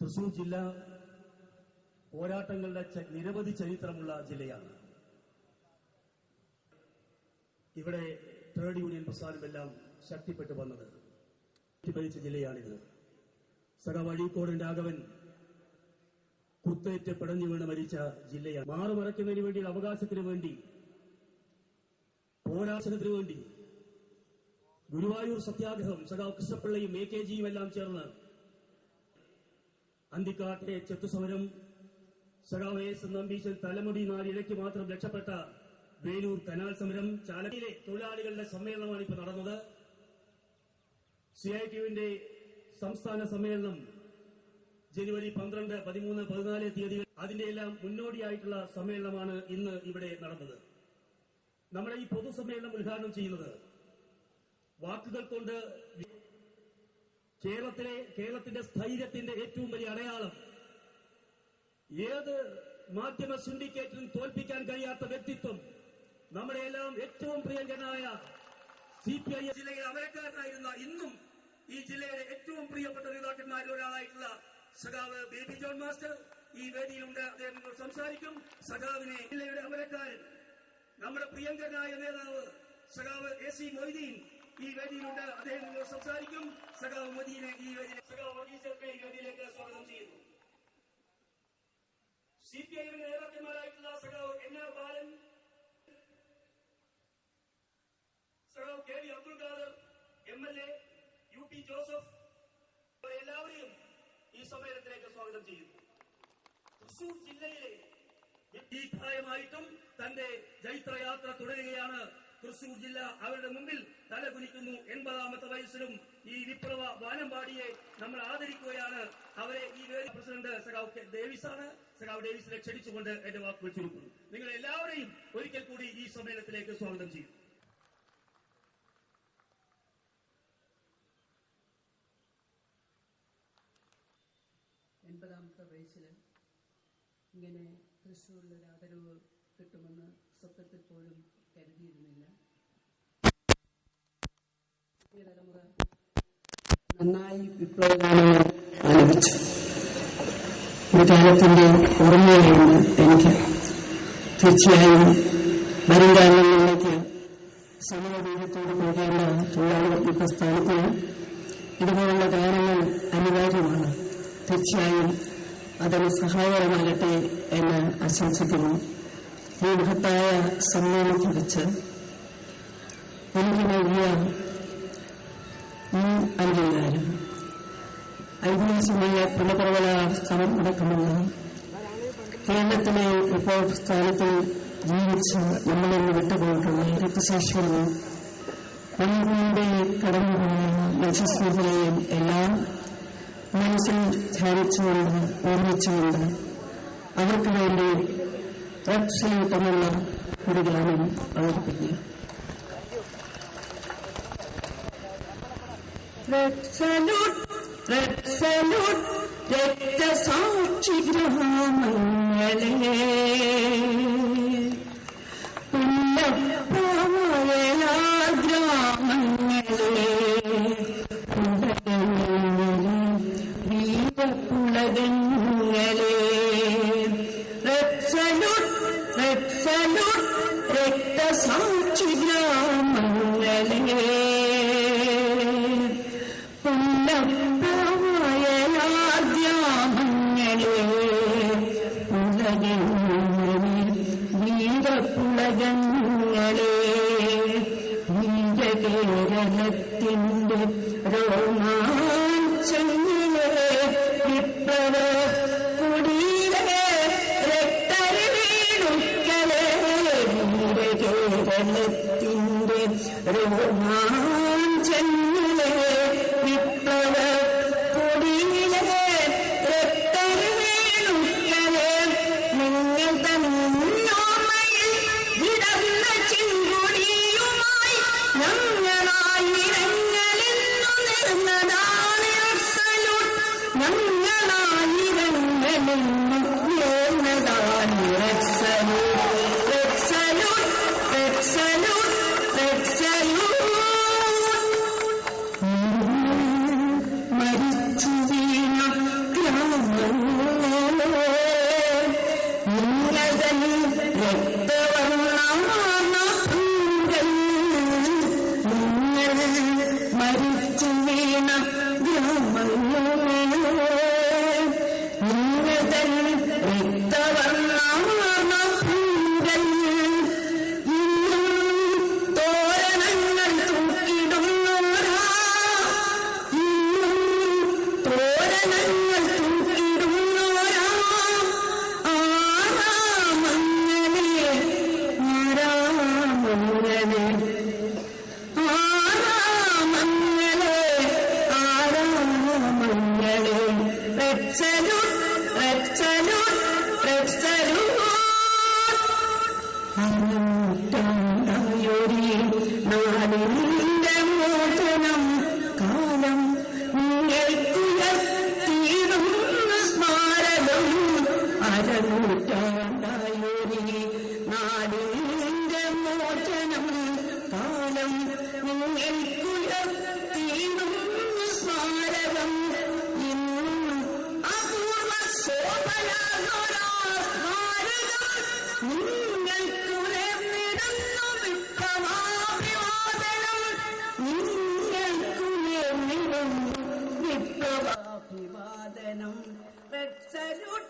തൃശൂർ ജില്ല പോരാട്ടങ്ങളുടെ നിരവധി ചരിത്രമുള്ള ജില്ലയാണ്. ഇവിടെ ട്രേഡ് യൂണിയൻ പ്രസ്ഥാനമെല്ലാം ശക്തിപ്പെട്ടു വന്നത് ഭരിച്ച ജില്ലയാണിത്. സഖാവ് അഴീക്കോടൻ രാഘവൻ കുത്തേറ്റ് പിടഞ്ഞു വീണ് മരിച്ച ജില്ലയാണ്. മാറുമറയ്ക്കുന്നതിന് വേണ്ടി, അവകാശത്തിന് വേണ്ടി, പോരാട്ടത്തിന് വേണ്ടി ഗുരുവായൂർ സത്യാഗ്രഹം സഖാവ് കൃഷ്ണപിള്ളയും AKGയും എല്ലാം ചേർന്ന്, അന്തിക്കാട്ടെ ചെത്തുസമരം, സഖാവ് S. നമ്പീശൻ തലമുടി നാലിഴയ്ക്ക് മാത്രം രക്ഷപ്പെട്ട വേലൂർ കനാൽ സമരം, ചാലയിലെ തൊഴിലാളികളുടെ സമ്മേളനമാണ് ഇപ്പോൾ നടന്നത്. CITUവിന്റെ സംസ്ഥാന സമ്മേളനം ജനുവരി 12, 13, 14 തീയതികൾ, അതിന്റെ എല്ലാം മുന്നോടിയായിട്ടുള്ള സമ്മേളനമാണ് ഇന്ന് ഇവിടെ നടന്നത്. നമ്മുടെ ഈ പൊതുസമ്മേളനം ഉദ്ഘാടനം ചെയ്യുന്നത് വാക്കുകൾ കൊണ്ട് കേരളത്തിന്റെ സ്ഥൈര്യത്തിന്റെ ഏറ്റവും വലിയ അടയാളം, ഏത് മാധ്യമ സിൻഡിക്കേറ്റിനും തോൽപ്പിക്കാൻ കഴിയാത്ത വ്യക്തിത്വം, നമ്മുടെ എല്ലാം ഏറ്റവും പ്രിയങ്കരനായ CPI ജില്ലയിലെ അമരക്കാരനായിരുന്ന, ഇന്നും ഈ ജില്ലയുടെ ഏറ്റവും പ്രിയപ്പെട്ട നേതാക്കന്മാരിൽ ഒരാളായിട്ടുള്ള സഖാവ് ബേബി ജോൺ മാസ്റ്റർ ഈ വേദിയിലുണ്ട്. അദ്ദേഹം സംസാരിക്കും. സഖാവിനെ ജില്ലയുടെ അമരക്കാരൻ, നമ്മുടെ പ്രിയങ്കരനായ നേതാവ് സഖാവ് AC മൊയ്തീൻ ഈ വേദിയിലുണ്ട്. അദ്ദേഹം സംസാരിക്കും. സഖാവ് മൊയ്തീനെ ഈ വേദിയിലേക്ക് സ്വാഗതം ചെയ്യുന്നു. CPI നേതാക്കന്മാരായിട്ടുള്ള സഖാവ് NR ബാലൻ, സഖാവ് KV Abdul Khader MLA, UP Joseph, എല്ലാവരെയും ഈ സമ്മേളനത്തിലേക്ക് സ്വാഗതം ചെയ്യുന്നു. തൃശൂർ ജില്ലയിലെ ദീർഘമായിട്ടും തന്റെ ജൈത്രയാത്ര തുടരുകയാണ്. തൃശൂർ ജില്ല അവരുടെ മുമ്പിൽ തലകുനിക്കുന്നു. 80ാമത്തെ വയസ്സിലും ഈ വിപ്ലവ വാനമ്പാടിയെ നമ്മൾ ആദരിക്കുകയാണ്. അവരെ ഈ വേദി പ്രസിഡന്റ് സഖാവ് ഡേവിസാണ്. സഖാവ് ഡേവിസിനെ ക്ഷണിച്ചുകൊണ്ട് എന്റെ വാക്കുകൾ ചുരുക്കുന്നു. നിങ്ങൾ എല്ലാവരെയും ഒരിക്കൽ കൂടി ഈ സമ്മേളനത്തിലേക്ക് സ്വാഗതം ചെയ്യും. 80ാമത്തെ വയസ്സിൽ ഇങ്ങനെ തൃശ്ശൂരിലൊരു ആദരവ് കിട്ടുമെന്ന് സ്വപ്നത്തിൽ പോലും കരുതിയിരുന്നില്ല. പുതിയ തലമുറ നന്നായി വിപ്ലവഗാനങ്ങൾ ആലപിച്ചു. ഒരു കാലത്തിന്റെ ഓർമ്മയായിരുന്നു എനിക്ക്. തീർച്ചയായും വരും കാലങ്ങളിലേക്ക് സമരരൂപത്തോട് പോകേണ്ട തൊഴിലാളി പ്രസ്ഥാനത്തിന് ഇതുപോലുള്ള ഗാനങ്ങൾ അനിവാര്യമാണ്. തീർച്ചയായും അതിന് സഹായകരമാകട്ടെ എന്ന് ആശംസിക്കുന്നു. ഈ മഹത്തായ സമ്മേളനത്തിൽ വെച്ച് എനിക്ക് നൽകിയ ഈ അംഗീകാരം ഐതിഹാസികമായ പുനഃപ്രവല സ്ഥലം അടക്കമുള്ള കേരളത്തിലെ വിപ്ലവ സ്ഥാനത്തിൽ ജീവിച്ച് നമ്മളിന്ന് വിട്ടുപോയിട്ടുള്ള രക്തസാക്ഷികളും നമ്മളുടെ കടന്നുപോയ മനുഷ്യസ്നേഹികളെയും എല്ലാം മനസ്സിൽ ധ്യാനിച്ചുകൊണ്ട്, ഓർമ്മിച്ചുകൊണ്ട് അവർക്ക് വേണ്ടി റെഡ് സല്യൂട്ട് എന്നുള്ള ഒരു ഗാനം അവതരിപ്പിക്കുക. റെഡ് സല്യൂട്ട്, റെഡ് സല്യൂട്ട്, രക്തസാക്ഷി ഗ്രാമങ്ങളെ, പുല്ലപ്പായ ഗ്രാമങ്ങളെ, വീരപ്പുളകങ്ങളെ, റെഡ് സല്യൂട്ട്, റെഡ് സല്യൂട്ട്, രക്തസാക്ഷി ഗ്രാമങ്ങളെ, പുല്ലപ്പായ ഗ്രാമങ്ങളെ, ഉലകങ്ങളിൽ വീരപ്പുളകങ്ങളെ, വീരകേരളത്തിന്റെ രോമാഞ്ചങ്ങളെ, വിപ്ലവ കുടിയിലെ രക്തരി വീണുക്കലെ, വീരകേരളത്തിന്റെ രോമാഞ്ചങ്ങളെ, വിപ്ലവ കുടിയിലെ രക്തരി വീണുക്കലെ, നിങ്ങൾ തന്നോമയിൽ വിടർന്ന ചിങ്കുടിയുമായി ഞങ്ങളായിരങ്ങളിന്നു നേർന്നതാണ് സല്യൂട്ട്, ഞങ്ങളായിരങ്ങളിന്നു നേർന്നതാണ് red salute, red salute, red salute, red salute. അരനൂറ്റാണ്ടായൊരു നാടിന്റെ മോചനം കാലം നിങ്ങൾക്കുയർത്തിയിടുന്ന സ്മാരകം അരനൂറ്റാണ്ടായൊരു നാടിന്റെ മോചനം കാലം നിങ്ങൾക്കുയർത്തിയിടുന്ന സ്മാരകം ഇന്നും അപൂർവ ശോഭയാർന്നൊരാ സ്മാരകം നിങ്ങൾക്കുയർന്നിടുന്നു വിപ്ലവാഭിവാദനം നിങ്ങൾക്കുയർന്നിടുന്നു വിപ്ലവാഭിവാദനം റെഡ് സല്യൂട്ട്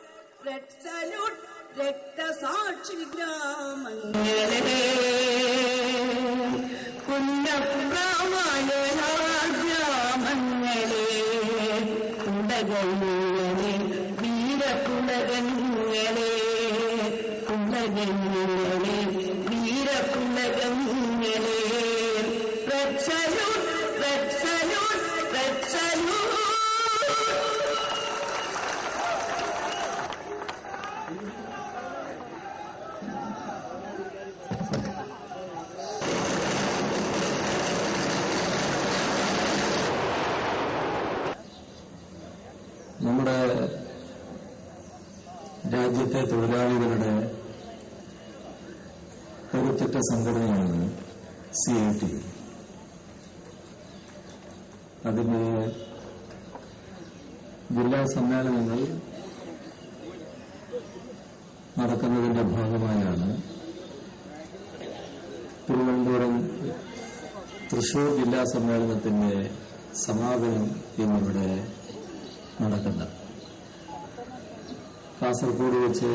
റെഡ് സല്യൂട്ട് രക്തസാക്ഷി ഗ്രാമങ്ങളെ പുണ്യപ്രമാണ കുണ്ടകളെ വീരകുലകങ്ങളെ കുണ്ടകളെ വീരകുലകങ്ങളെ red salute red salute red salute. നമ്മുടെ രാജ്യത്തെ തൊഴിലാളികളുടെ കരുത്തുറ്റ സംഘടനയാണ് CIT. അതിന്റെ ജില്ലാ സമ്മേളനങ്ങൾ നടക്കുന്നതിന്റെ ഭാഗമായാണ് തിരുവനന്തപുരം തൃശൂർ ജില്ലാ സമ്മേളനത്തിന്റെ സമാപനം ഇന്നിവിടെ നടക്കുന്നത്. കാസർഗോഡ് വെച്ച്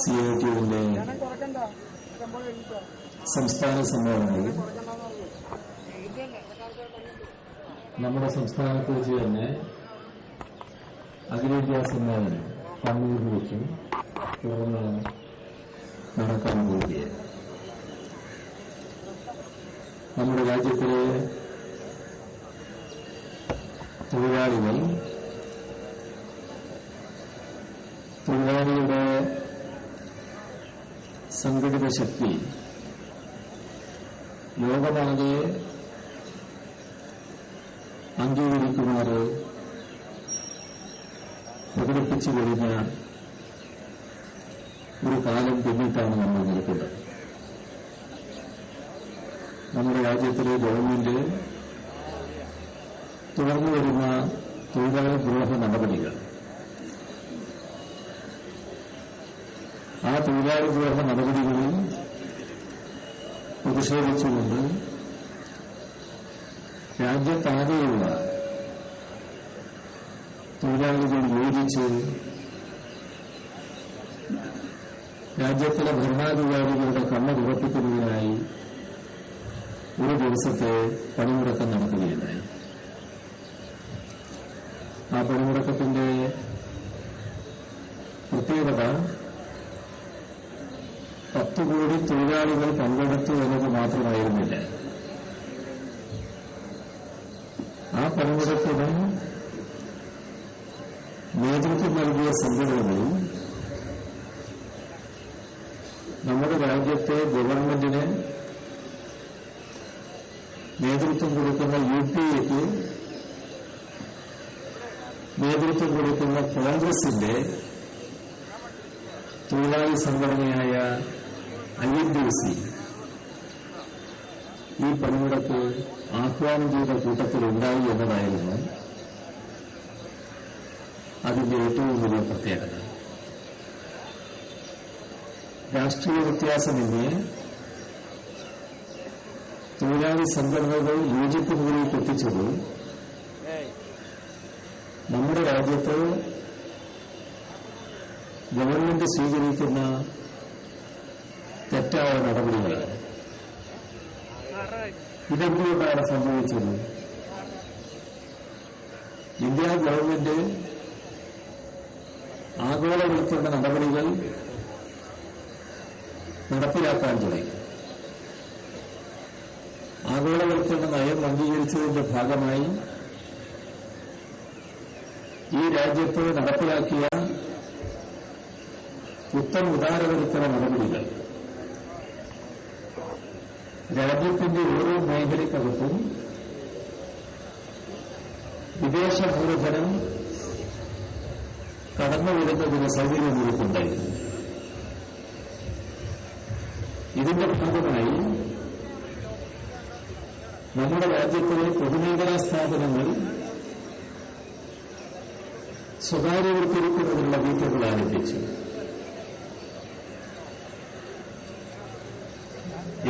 CITയുടെ സംസ്ഥാന സമ്മേളനവും നമ്മുടെ സംസ്ഥാനത്ത് വെച്ച് തന്നെ അഖിലേന്ത്യാ സമ്മേളനം കണ്ണൂരിൽ വെച്ചും തുടർന്ന് നടക്കാൻ പോവുകയാണ്. നമ്മുടെ രാജ്യത്തിലെ തൊഴിലാളിയുടെ സംഘടിത ശക്തി ലോകമാകെ അംഗീകരിക്കുമാറ് പ്രകടിപ്പിച്ചു കഴിഞ്ഞ ഒരു കാലം പിന്നിട്ടാണ് നമ്മൾ നിൽക്കുന്നത്. നമ്മുടെ രാജ്യത്തിലെ ഗവൺമെന്റ് തുടർന്നു വരുന്ന തൊഴിലാളി ദ്രോഹ നടപടികൾ, ആ തൊഴിലാളി ദ്രോഹ നടപടികളിൽ പ്രതിഷേധിച്ചുകൊണ്ട് രാജ്യത്താകെയുള്ള തൊഴിലാളികൾ യോജിച്ച് രാജ്യത്തിലെ ഭരണാധികാരികളുടെ കണ്ണ് തുറപ്പിക്കുന്നതിനായി ഒരു ദിവസത്തെ പണിമുടക്കം നടത്തുകയുണ്ടായി. ആ പണിമുടക്കത്തിന്റെ പ്രത്യേകത 10 കോടി തൊഴിലാളികൾ പങ്കെടുത്തു എന്നത് മാത്രമായിരുന്നില്ല. ആ പണിമുടക്കിന് നേതൃത്വം നൽകിയ സംഘടനകളും നമ്മുടെ രാജ്യത്തെ ഗവൺമെന്റിന് നേതൃത്വം കൊടുക്കുന്ന UPAക്ക് നേതൃത്വം കൊടുക്കുന്ന കോൺഗ്രസിന്റെ തൊഴിലാളി സംഘടനയായ INTUC ഈ പണിമുടക്ക് ആഹ്വാനം ചെയ്ത കൂട്ടത്തിലുണ്ടായി എന്നതായിരുന്നു അതിന്റെ ഏറ്റവും വലിയ പ്രത്യേകത. രാഷ്ട്രീയ വ്യത്യാസമില്ലേ തൊഴിലാളി സംഘടനകൾ യോജിപ്പിനുകളിലേക്ക് എത്തിച്ചത് നമ്മുടെ രാജ്യത്ത് ഗവൺമെന്റ് സ്വീകരിക്കുന്ന തെറ്റായ നടപടികളാണ്. ഇതെന്തുകൊണ്ടാണ് സംഭവിച്ചത്? ഇന്ത്യ ഗവൺമെന്റ് ആഗോളവൽക്കരണ നടപടികൾ നടപ്പിലാക്കാൻ തുടങ്ങി. ആഗോളവൽക്കരണ നയം അംഗീകരിച്ചതിന്റെ ഭാഗമായി ഈ രാജ്യത്ത് നടപ്പിലാക്കിയ ഉത്തമ ഉദാരവൽക്കരണ നടപടികൾ രാജ്യത്തിന്റെ ഓരോ മേഖലയ്ക്കകത്തും വിദേശ മൂലധനം കടന്നുവരുന്നതിന് സൗകര്യമൊരുക്കുണ്ടായിരുന്നു. ഇതിന്റെ ഭാഗമായി നമ്മുടെ രാജ്യത്തിലെ പൊതുമേഖലാ സ്ഥാപനങ്ങൾ സ്വകാര്യവൽക്കരിക്കുന്നതിനുള്ള നീക്കങ്ങൾ ആരംഭിച്ചു.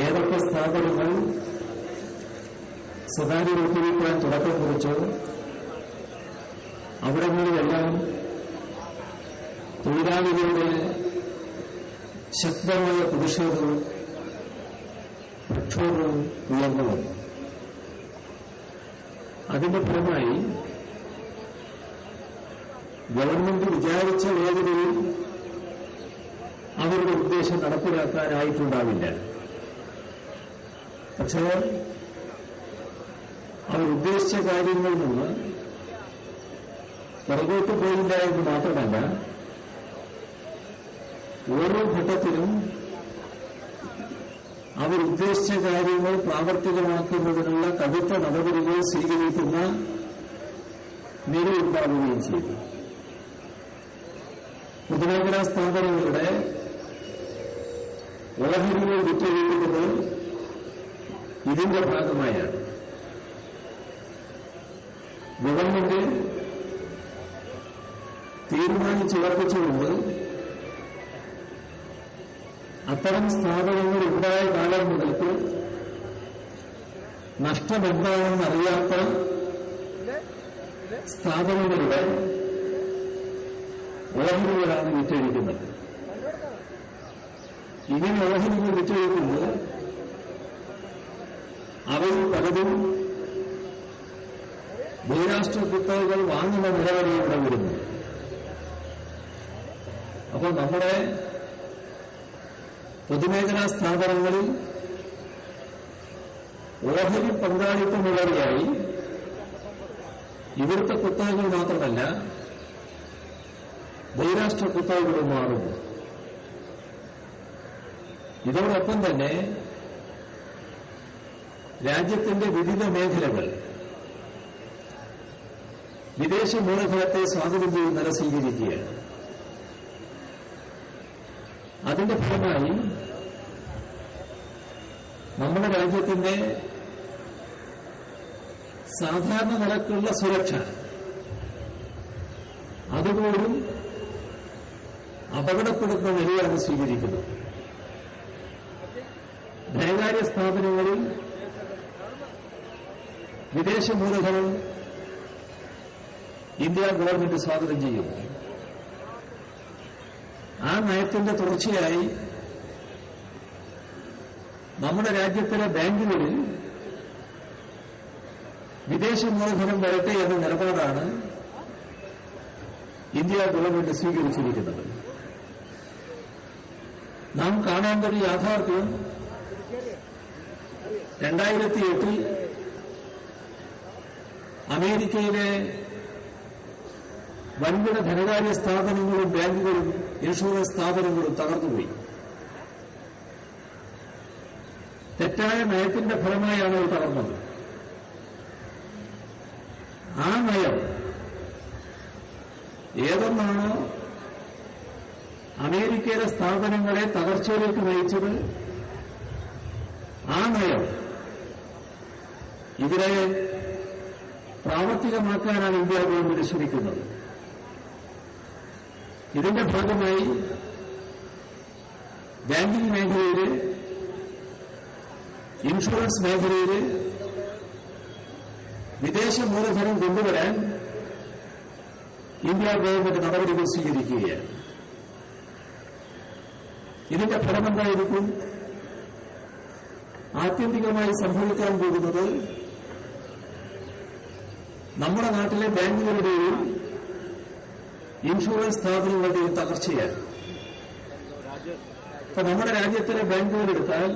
ഏതൊക്കെ സ്ഥാപനങ്ങൾ സ്വകാര്യവൽക്കരിക്കാൻ തുടക്കം കുറിച്ചോ അവിടങ്ങളിലെല്ലാം തൊഴിലാളികളുടെ ശക്തമായ പ്രതിഷേധവും പ്രക്ഷോഭവും ഉയർന്നു വന്നു. അതിന്റെ ഫലമായി ഗവൺമെന്റ് വിചാരിച്ച വേഗതയിൽ അവരുടെ ഉദ്ദേശം നടപ്പിലാക്കാനായിട്ടുണ്ടാവില്ല. പക്ഷേ അവർ ഉദ്ദേശിച്ച കാര്യങ്ങളിൽ നിന്ന് പുറകോട്ട് പോയില്ല എന്ന് മാത്രമല്ല, ഓരോ ഘട്ടത്തിലും അവർ ഉദ്ദേശിച്ച കാര്യങ്ങൾ പ്രാവർത്തികമാക്കുന്നതിനുള്ള കടുത്ത നടപടികൾ സ്വീകരിക്കുന്ന നിലയുണ്ടാവുകയും ചെയ്തു. പൊതുമേഖലാ സ്ഥാപനങ്ങളുടെ ഓഹരികൾ വിറ്റഴിക്കുന്നത് ഇതിന്റെ ഭാഗമായാണ്. ഗവൺമെന്റ് തീരുമാനിച്ചുറപ്പിച്ചുകൊണ്ട് അത്തരം സ്ഥാപനങ്ങൾ ഉണ്ടായ കാലം മുതൽക്ക് നഷ്ടമെന്താണെന്ന് അറിയാത്ത സ്ഥാപനങ്ങളുടെ ഓഹരികളാണ് വിറ്റഴിക്കുന്നത്. ഇങ്ങനെ ഓഹരികൾ വിറ്റഴിക്കുമ്പോൾ അവയിൽ പലതും ബഹിരാഷ്ട്ര കുത്തകകൾ വാങ്ങുന്ന നിലവരെ ഇവിടെ വരുന്നു. അപ്പോൾ നമ്മുടെ പൊതുമേഖലാ സ്ഥാപനങ്ങളിൽ ഓഹരി പങ്കാളിത്തമുള്ളവരെയായി ഇവിടുത്തെ കുത്തകകൾ മാത്രമല്ല ബഹിരാഷ്ട്ര കുത്തകകളും മാറുന്നു. ഇതോടൊപ്പം തന്നെ രാജ്യത്തിന്റെ വിവിധ മേഖലകൾ വിദേശ മൂലധനത്തെ സ്വാഗതം ചെയ്യുന്നവരെ സ്വീകരിക്കുകയാണ്. അതിന്റെ ഫലമായി നമ്മുടെ രാജ്യത്തിന്റെ സാധാരണ നിലക്കുള്ള സുരക്ഷ അതുപോലും അപകടപ്പെടുന്ന നിലയാണ് സ്വീകരിക്കുന്നത്. ധനകാര്യ സ്ഥാപനങ്ങളിൽ വിദേശ മൂലധനം ഇന്ത്യ ഗവൺമെന്റ് സ്വാഗതം ചെയ്യുന്നു. ആ നയത്തിന്റെ തുടർച്ചയായി നമ്മുടെ രാജ്യത്തിലെ ബാങ്കുകളിൽ വിദേശ മൂലധനം വരട്ടെ എന്ന നിലപാടാണ് ഇന്ത്യ ഗവൺമെന്റ് സ്വീകരിച്ചിരിക്കുന്നത്. നാം കാണേണ്ട ഒരു യാഥാർത്ഥ്യം 2008 അമേരിക്കയിലെ വൻകിട ധനകാര്യ സ്ഥാപനങ്ങളും ബാങ്കുകളും ഇൻഷുറൻസ് സ്ഥാപനങ്ങളും തകർന്നുപോയി. തെറ്റായ നയത്തിന്റെ ഫലമായാണ് അത് തകർന്നത്. ആ നയം ഏതൊന്നാണോ അമേരിക്കയിലെ സ്ഥാപനങ്ങളെ തകർച്ചയിലേക്ക് നയിച്ചത്, ആ നയം ഇവിടെ പ്രാവർത്തികമാക്കാനാണ് ഇന്ത്യ ഗവൺമെന്റ് ശ്രമിക്കുന്നത്. ഇതിന്റെ ഭാഗമായി ബാങ്കിംഗ് മേഖലയിൽ, ഇൻഷുറൻസ് മേഖലയിൽ വിദേശ മൂലധനം കൊണ്ടുവരാൻ ഇന്ത്യ ഗവൺമെന്റ് നടപടികൾ സ്വീകരിക്കുകയാണ്. ഇതിന്റെ ഫലമെന്തായിരിക്കും? ആത്യന്തികമായി സംഭവിക്കാൻ പോകുന്നത് നമ്മുടെ നാട്ടിലെ ബാങ്കുകളുടെയും ഇൻഷുറൻസ് സ്ഥാപനങ്ങളുടെയും തകർച്ചയാണ്. അപ്പൊ നമ്മുടെ രാജ്യത്തിലെ ബാങ്കുകളെടുത്താൽ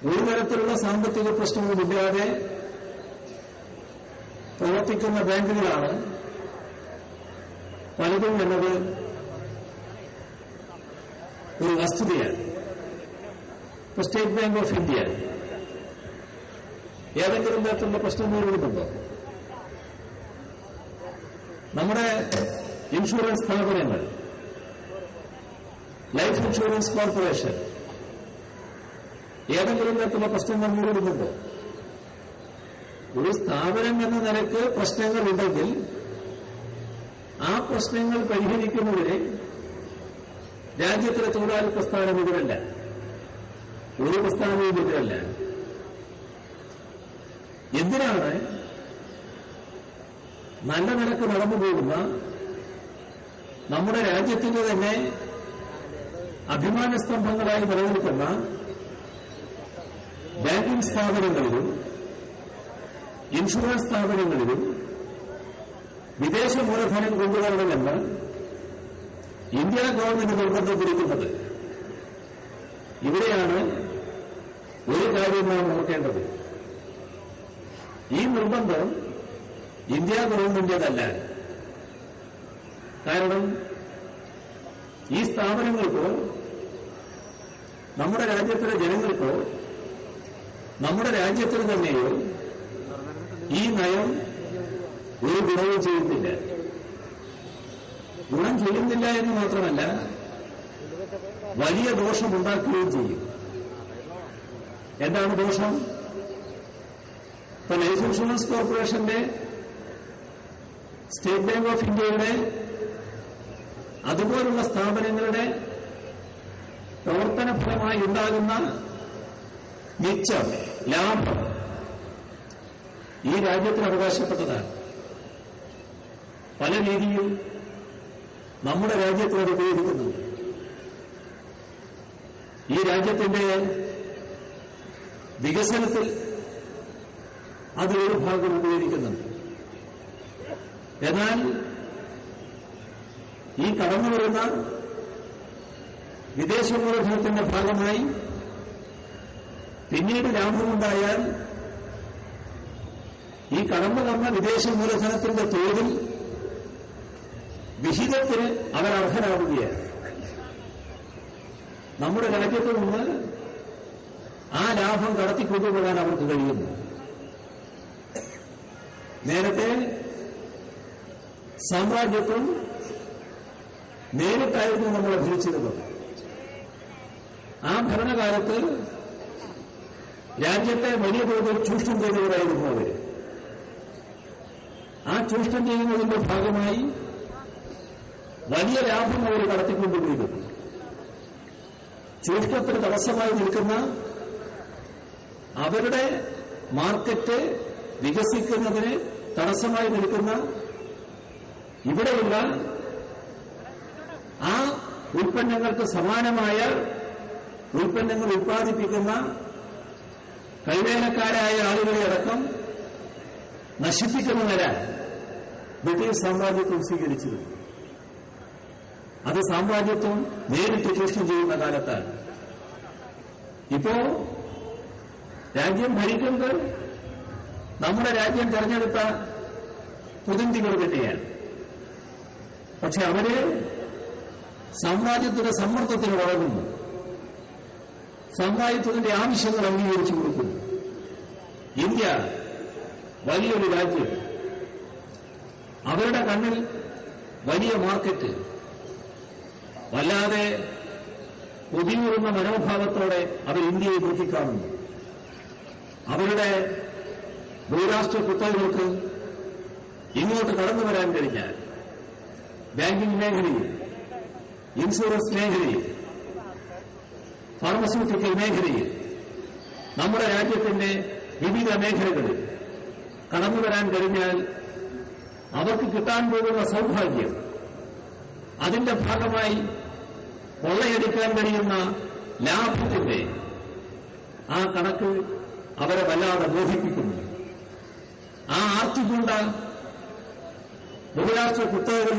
ഒരു തരത്തിലുള്ള സാമ്പത്തിക പ്രശ്നങ്ങളുമില്ലാതെ പ്രവർത്തിക്കുന്ന ബാങ്കുകളാണ് പലതും എന്നത് ഒരു വസ്തുതയാണ്. സ്റ്റേറ്റ് ബാങ്ക് ഓഫ് ഇന്ത്യ ഏതെങ്കിലും തരത്തിലുള്ള പ്രശ്നം നേരിടുന്നുണ്ടോ? നമ്മുടെ ഇൻഷുറൻസ് സ്ഥാപനങ്ങൾ, ലൈഫ് ഇൻഷുറൻസ് കോർപ്പറേഷൻ ഏതെങ്കിലും തരത്തിലുള്ള പ്രശ്നങ്ങൾ നേരിടുന്നുണ്ടോ? ഒരു സ്ഥാപനം എന്ന നിലയ്ക്ക് പ്രശ്നങ്ങൾ ഉണ്ടെങ്കിൽ ആ പ്രശ്നങ്ങൾ പരിഹരിക്കുന്നതിന് രാജ്യത്തിലെ തൊഴിലാളി പ്രസ്ഥാനം എതിരല്ല, ഒരു പ്രസ്ഥാനവും എതിരല്ല. എന്തിനാണ് നല്ല നിലക്ക് നടന്നു പോകുന്ന നമ്മുടെ രാജ്യത്തിന്റെ തന്നെ അഭിമാന സ്തംഭങ്ങളായി നിലനിൽക്കുന്ന ബാങ്കിംഗ് സ്ഥാപനങ്ങളിലും ഇൻഷുറൻസ് സ്ഥാപനങ്ങളിലും വിദേശ മൂലധനം കൊണ്ടുവരണമെന്ന് ഇന്ത്യ ഗവൺമെന്റ് നിർബന്ധത്തിരിക്കുന്നത്? ഇവിടെയാണ് ഒരു കാര്യം നാം നോക്കേണ്ടത്. ഈ നിർബന്ധം ഇന്ത്യ ഗവൺമെന്റേതല്ല. കാരണം ഈ സ്ഥാപനങ്ങൾക്കോ നമ്മുടെ രാജ്യത്തിലെ ജനങ്ങൾക്കോ നമ്മുടെ രാജ്യത്തിന് തന്നെയോ ഈ നയം ഒരു ഗുണവും ചെയ്യുന്നില്ല. ഗുണം ചെയ്യുന്നില്ല എന്ന് മാത്രമല്ല, വലിയ ദോഷമുണ്ടാക്കുകയും ചെയ്യും. എന്താണ് ദോഷം? ഇപ്പൊ ലൈഫ് ഇൻഷുറൻസ് കോർപ്പറേഷന്റെ, സ്റ്റേറ്റ് ബാങ്ക് ഓഫ് ഇന്ത്യയുടെ അതുപോലുള്ള സ്ഥാപനങ്ങളുടെ പ്രവർത്തന ഫലമായി ഉണ്ടാകുന്ന മിച്ചം, ലാഭം ഈ രാജ്യത്തിന് അവകാശപ്പെട്ടതാണ്. പല രീതിയിൽ നമ്മുടെ രാജ്യത്തിന് അത് ഉപയോഗിക്കുന്നുണ്ട്. ഈ രാജ്യത്തിന്റെ വികസനത്തിൽ അത് ഒരു ഭാഗം ഉപയോഗിക്കുന്നുണ്ട്. എന്നാൽ ഈ കടന്നുവരുന്ന വിദേശ മൂലധനത്തിന്റെ ഭാഗമായി പിന്നീട് ലാഭമുണ്ടായാൽ ഈ കടന്നു വന്ന വിദേശ മൂലധനത്തിന്റെ തോതിൽ വിഹിതത്തിന് അവർ അർഹരാകുകയാണ്. നമ്മുടെ രാജ്യത്ത് നിന്ന് ആ ലാഭം കടത്തിക്കൊണ്ടുപോകാൻ അവർക്ക് കഴിയുന്നു. നേരത്തെ സാമ്രാജ്യത്വം നേരിട്ടായിരുന്നു നമ്മളെ ഭരിച്ചിരുന്നത്. ആ ഭരണകാലത്ത് രാജ്യത്തെ വലിയ തോതിൽ ചൂഷണം ചെയ്തവരായിരുന്നു അവർ. ആ ചൂഷണം ചെയ്യുന്നതിന്റെ ഭാഗമായി വലിയ ലാഭം അവർ കടത്തിക്കൊണ്ടുപോയിരുന്നു. ചൂഷണത്തിന് തടസ്സമായി നിൽക്കുന്ന അവരുടെ മാർക്കറ്റ് വികസിക്കുന്നതിന് തടസ്സമായി നിൽക്കുന്ന ഇവിടെയുള്ള ആ ഉൽപ്പന്നങ്ങൾക്ക് സമാനമായ ഉൽപ്പന്നങ്ങൾ ഉത്പാദിപ്പിക്കുന്ന കൈവേലക്കാരായ ആളുകളെ അടക്കം നശിപ്പിക്കുന്ന നില ബ്രിട്ടീഷ് സാമ്രാജ്യത്വം സ്വീകരിച്ചിരുന്നു. അത് സാമ്രാജ്യത്വം നേരിട്ട് ചൂഷണം ചെയ്യുന്ന കാലത്താണ്. ഇപ്പോ രാജ്യം ഭരിക്കുന്നത് നമ്മുടെ രാജ്യം തെരഞ്ഞെടുത്ത പ്രതിനിധികൾ തന്നെയാണ്. പക്ഷെ അവര് സാമ്രാജ്യത്തിന്റെ സമ്മർദ്ദത്തിന് വഴങ്ങുന്നു, സാമ്രാജ്യത്വത്തിന്റെ ആവശ്യങ്ങൾ അംഗീകരിച്ചു കൊടുക്കുന്നു. ഇന്ത്യ വലിയൊരു രാജ്യം, അവരുടെ കണ്ണിൽ വലിയ മാർക്കറ്റ്, വല്ലാതെ ഒതുങ്ങിയിരുന്ന മനോഭാവത്തോടെ അവർ ഇന്ത്യയെ നോക്കിക്കാണുന്നു. അവരുടെ ബഹുരാഷ്ട്ര കുത്തകകൾക്ക് ഇങ്ങോട്ട് കടന്നു വരാൻ കഴിഞ്ഞാൽ ബാങ്കിംഗ് മേഖലയിൽ, ഇൻഷുറൻസ് മേഖലയിൽ, ഫാർമസ്യൂട്ടിക്കൽ മേഖലയിൽ, നമ്മുടെ രാജ്യത്തിന്റെ വിവിധ മേഖലകളിൽ കടന്നു വരാൻ കഴിഞ്ഞാൽ അവർക്ക് കിട്ടാൻ പോകുന്ന സൗഭാഗ്യം, അതിന്റെ ഭാഗമായി കൊള്ളയടിക്കാൻ കഴിയുന്ന ലാഭത്തിന്റെ ആ കണക്ക് അവരെ വല്ലാതെ ബോധിപ്പിക്കുന്നു. ആ ആർത്തികൊണ്ട ബഹുരാഷ്ട്ര കുത്തകകൾ,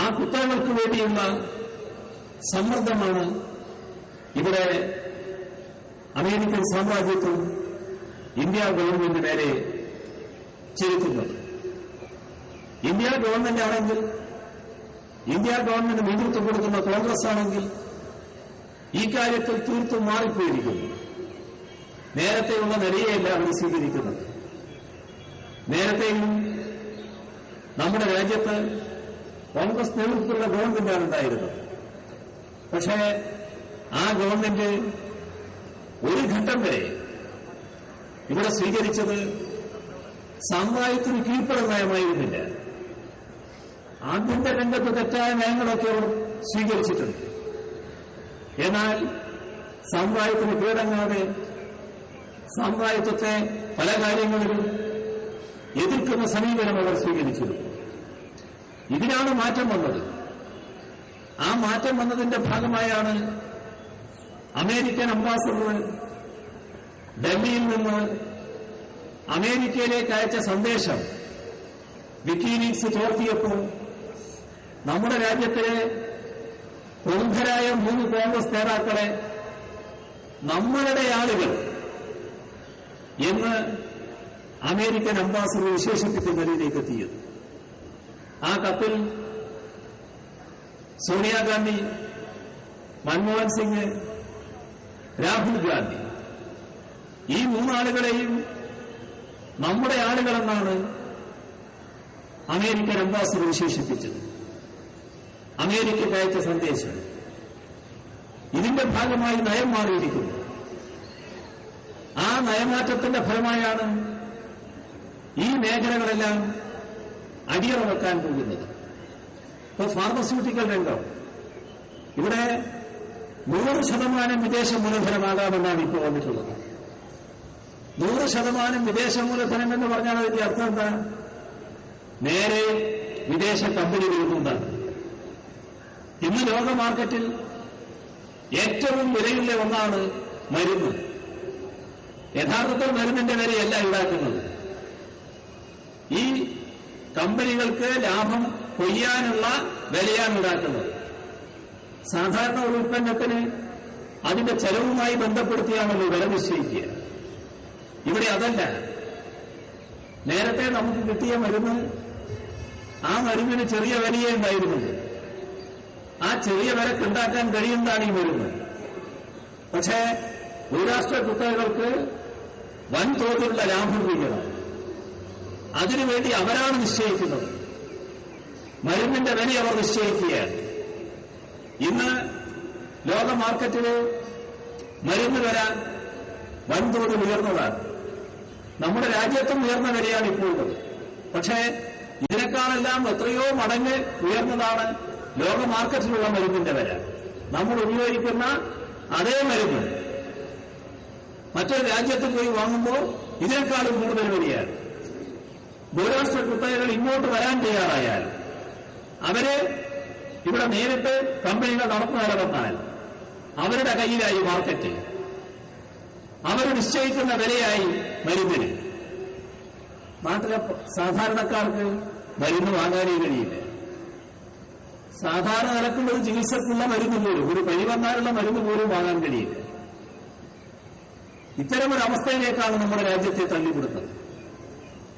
ആ കുത്തകൾക്ക് വേണ്ടിയുള്ള സമ്മർദ്ദമാണ് ഇവിടെ അമേരിക്കൻ സാമ്രാജ്യത്വം ഇന്ത്യ ഗവൺമെന്റ് നേരെ ചെലുത്തുന്നത്. ഇന്ത്യ ഗവൺമെന്റ് ആണെങ്കിൽ, ഇന്ത്യ ഗവൺമെന്റ് നേതൃത്വം കൊടുക്കുന്ന കോൺഗ്രസ് ആണെങ്കിൽ ഈ കാര്യത്തിൽ തീർത്തും മാറിപ്പോയിരിക്കുന്നു. നേരത്തെയുള്ള നിലയെയല്ല അവർ സ്വീകരിക്കുന്നത്. നേരത്തെയും നമ്മുടെ രാജ്യത്ത് കോൺഗ്രസ് നേതൃത്വത്തിലുള്ള ഗവൺമെന്റാണ് ഉണ്ടായിരുന്നത്. പക്ഷേ ആ ഗവൺമെന്റ് ഒരു ഘട്ടം വരെ ഇവിടെ സ്വീകരിച്ചത് സാമ്രാജ്യത്തിന് കീഴ്പ്പെടുന്ന നയമായിരുന്നില്ല. ആഭ്യന്തര രംഗത്ത് തെറ്റായ നയങ്ങളൊക്കെ അവർ സ്വീകരിച്ചിട്ടുണ്ട്. എന്നാൽ സാമ്രാജ്യത്തിന് കീഴടങ്ങാതെ സാമ്രാജ്യത്വത്തെ പല കാര്യങ്ങളിലും എതിർക്കുന്ന സമീപനം അവർ സ്വീകരിച്ചിരുന്നു. ഇതിനാണ് മാറ്റം വന്നത്. ആ മാറ്റം വന്നതിന്റെ ഭാഗമായാണ് അമേരിക്കൻ അംബാസഡർ ഡൽഹിയിൽ നിന്ന് അമേരിക്കയിലേക്ക് അയച്ച സന്ദേശം വിക്കിലീക്സ് ചോർത്തിയപ്പോൾ നമ്മുടെ രാജ്യത്തിലെ പ്രമുഖരായ 3 കോൺഗ്രസ് നേതാക്കളെ നമ്മളുടെ ആളുകൾ എന്ന് അമേരിക്കൻ അംബാസഡർ വിശേഷിപ്പിക്കുന്ന നിലയിലേക്ക് എത്തിയത്. ആ കത്തിൽ സോണിയാഗാന്ധി, മൻമോഹൻ സിംഗ്, രാഹുൽ ഗാന്ധി ഈ 3 ആളുകളെയും നമ്മുടെ ആളുകളെന്നാണ് അമേരിക്കൻ അംബാസഡർ വിശേഷിപ്പിച്ചത്. അമേരിക്കയ്ക്ക് അയച്ച സന്ദേശം. ഇതിന്റെ ഭാഗമായി നയം മാറിയിരിക്കുന്നു. ആ നയമാറ്റത്തിന്റെ ഫലമായാണ് ഈ മേഖലകളെല്ലാം അടിയറ വെക്കാൻ പോകുന്നത്. ഇപ്പോൾ ഫാർമസ്യൂട്ടിക്കൽ രംഗം ഇവിടെ 100% വിദേശ മൂലധനമാകാമെന്നാണ് ഇപ്പോൾ വന്നിട്ടുള്ളത്. 100% വിദേശ മൂലധനം എന്ന് പറഞ്ഞാൽ അതിന്റെ അർത്ഥം എന്താ? നേരെ വിദേശ കമ്പനികളിൽ നിന്നാണ്. ഇന്ന് ലോക മാർക്കറ്റിൽ ഏറ്റവും വിലയുള്ള ഒന്നാണ് മരുന്ന്. യഥാർത്ഥത്തിൽ മരുന്നിന്റെ വിലയല്ല ഈടാക്കുന്നത്. ഈ കമ്പനികൾക്ക് ലാഭം കൊയ്യാനുള്ള വിലയാണ് ഈടാക്കുന്നത്. സാധാരണ ഒരു ഉൽപ്പന്നത്തിന് അതിന്റെ ചെലവുമായി ബന്ധപ്പെടുത്തിയാണല്ലോ വില നിശ്ചയിക്കുക. ഇവിടെ അതല്ല. നേരത്തെ നമുക്ക് കിട്ടിയ മരുന്ന്, ആ മരുന്നിന് ചെറിയ വിലയേ ഉണ്ടായിരുന്നുള്ളൂ. ആ ചെറിയ വിലക്ക് ഉണ്ടാക്കാൻ കഴിയുന്നതാണ് ഈ മരുന്ന്. പക്ഷേ ഭൂരാഷ്ട്ര കുത്തകകൾക്ക് വൻതോതിലുള്ള ലാഭം ലഭിക്കണം. അതിനുവേണ്ടി അവരാണ് നിശ്ചയിക്കുന്നത്. മരുന്നിന്റെ വില അവർ നിശ്ചയിക്കുകയാണ്. ഇന്ന് ലോക മാർക്കറ്റിൽ മരുന്ന് വില വൻതോതിൽ ഉയർന്നതാണ്. നമ്മുടെ രാജ്യത്തും ഉയർന്ന വിലയാണ് ഇപ്പോൾ ഉള്ളത്. പക്ഷേ ഇതിനേക്കാളെല്ലാം എത്രയോ മടങ്ങ് ഉയർന്നതാണ് ലോക മാർക്കറ്റിലുള്ള മരുന്നിന്റെ വില. നമ്മൾ ഉപയോഗിക്കുന്ന അതേ മരുന്ന് മറ്റൊരു രാജ്യത്ത് പോയി വാങ്ങുമ്പോൾ ഇതിനേക്കാളും കൂടുതൽ വിലയാണ്. ഭൂരാഷ്ട്ര കുത്തകകൾ ഇങ്ങോട്ട് വരാൻ തയ്യാറായാൽ, അവര് ഇവിടെ നേരിട്ട് കമ്പനികൾ നടന്നു നടന്നാൽ അവരുടെ കയ്യിലായി മാർക്കറ്റ്. അവർ നിശ്ചയിക്കുന്ന വിലയായി മരുന്നിന്. നാട്ടിലെ സാധാരണക്കാർക്ക് മരുന്ന് വാങ്ങാനേ കഴിയില്ല. സാധാരണ നിലക്കുള്ള ഒരു ചികിത്സക്കുള്ള മരുന്ന് പോലും, ഒരു പനി വന്നാലുള്ള മരുന്ന് പോലും വാങ്ങാൻ കഴിയില്ല. ഇത്തരമൊരവസ്ഥയിലേക്കാണ് നമ്മുടെ രാജ്യത്തെ തള്ളിവിടുന്നത്.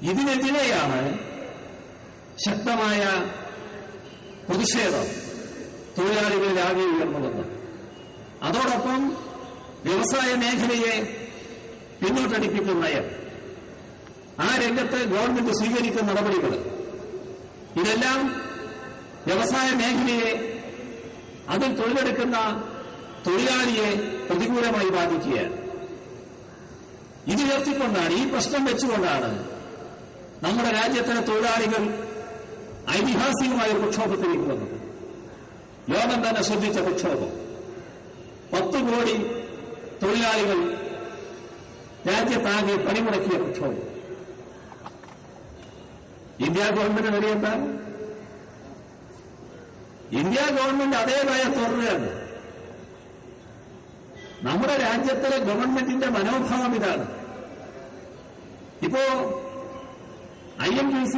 ഇതിനെതിരെയാണ് ശക്തമായ പ്രതിഷേധം തൊഴിലാളികളിലാകെ ഉയർന്നു വന്നത്. അതോടൊപ്പം വ്യവസായ മേഖലയെ പിന്നോട്ടടിപ്പിക്കുന്ന നയം, ആ രംഗത്ത് ഗവൺമെന്റ് സ്വീകരിക്കുന്ന നടപടികൾ, ഇതെല്ലാം വ്യവസായ മേഖലയെ, അതിൽ തൊഴിലെടുക്കുന്ന തൊഴിലാളിയെ പ്രതികൂലമായി ബാധിക്കുകയാണ്. ഇത് ഉയർത്തിക്കൊണ്ടാണ്, ഈ പ്രശ്നം വെച്ചുകൊണ്ടാണ് നമ്മുടെ രാജ്യത്തിലെ തൊഴിലാളികൾ ഐതിഹാസികമായ പ്രക്ഷോഭത്തിലേക്ക് വന്നത്. ലോകം തന്നെ ശ്രദ്ധിച്ച പ്രക്ഷോഭം. 10 കോടി തൊഴിലാളികൾ രാജ്യത്താകെ പണിമുടക്കിയ പ്രക്ഷോഭം. ഇന്ത്യ ഗവൺമെന്റ് നിലയെന്താണ്? ഇന്ത്യ ഗവൺമെന്റ് അതേതായ തുടരുകയാണ്. നമ്മുടെ രാജ്യത്തിലെ ഗവൺമെന്റിന്റെ മനോഭാവം ഇതാണ്. ഇപ്പോ INTC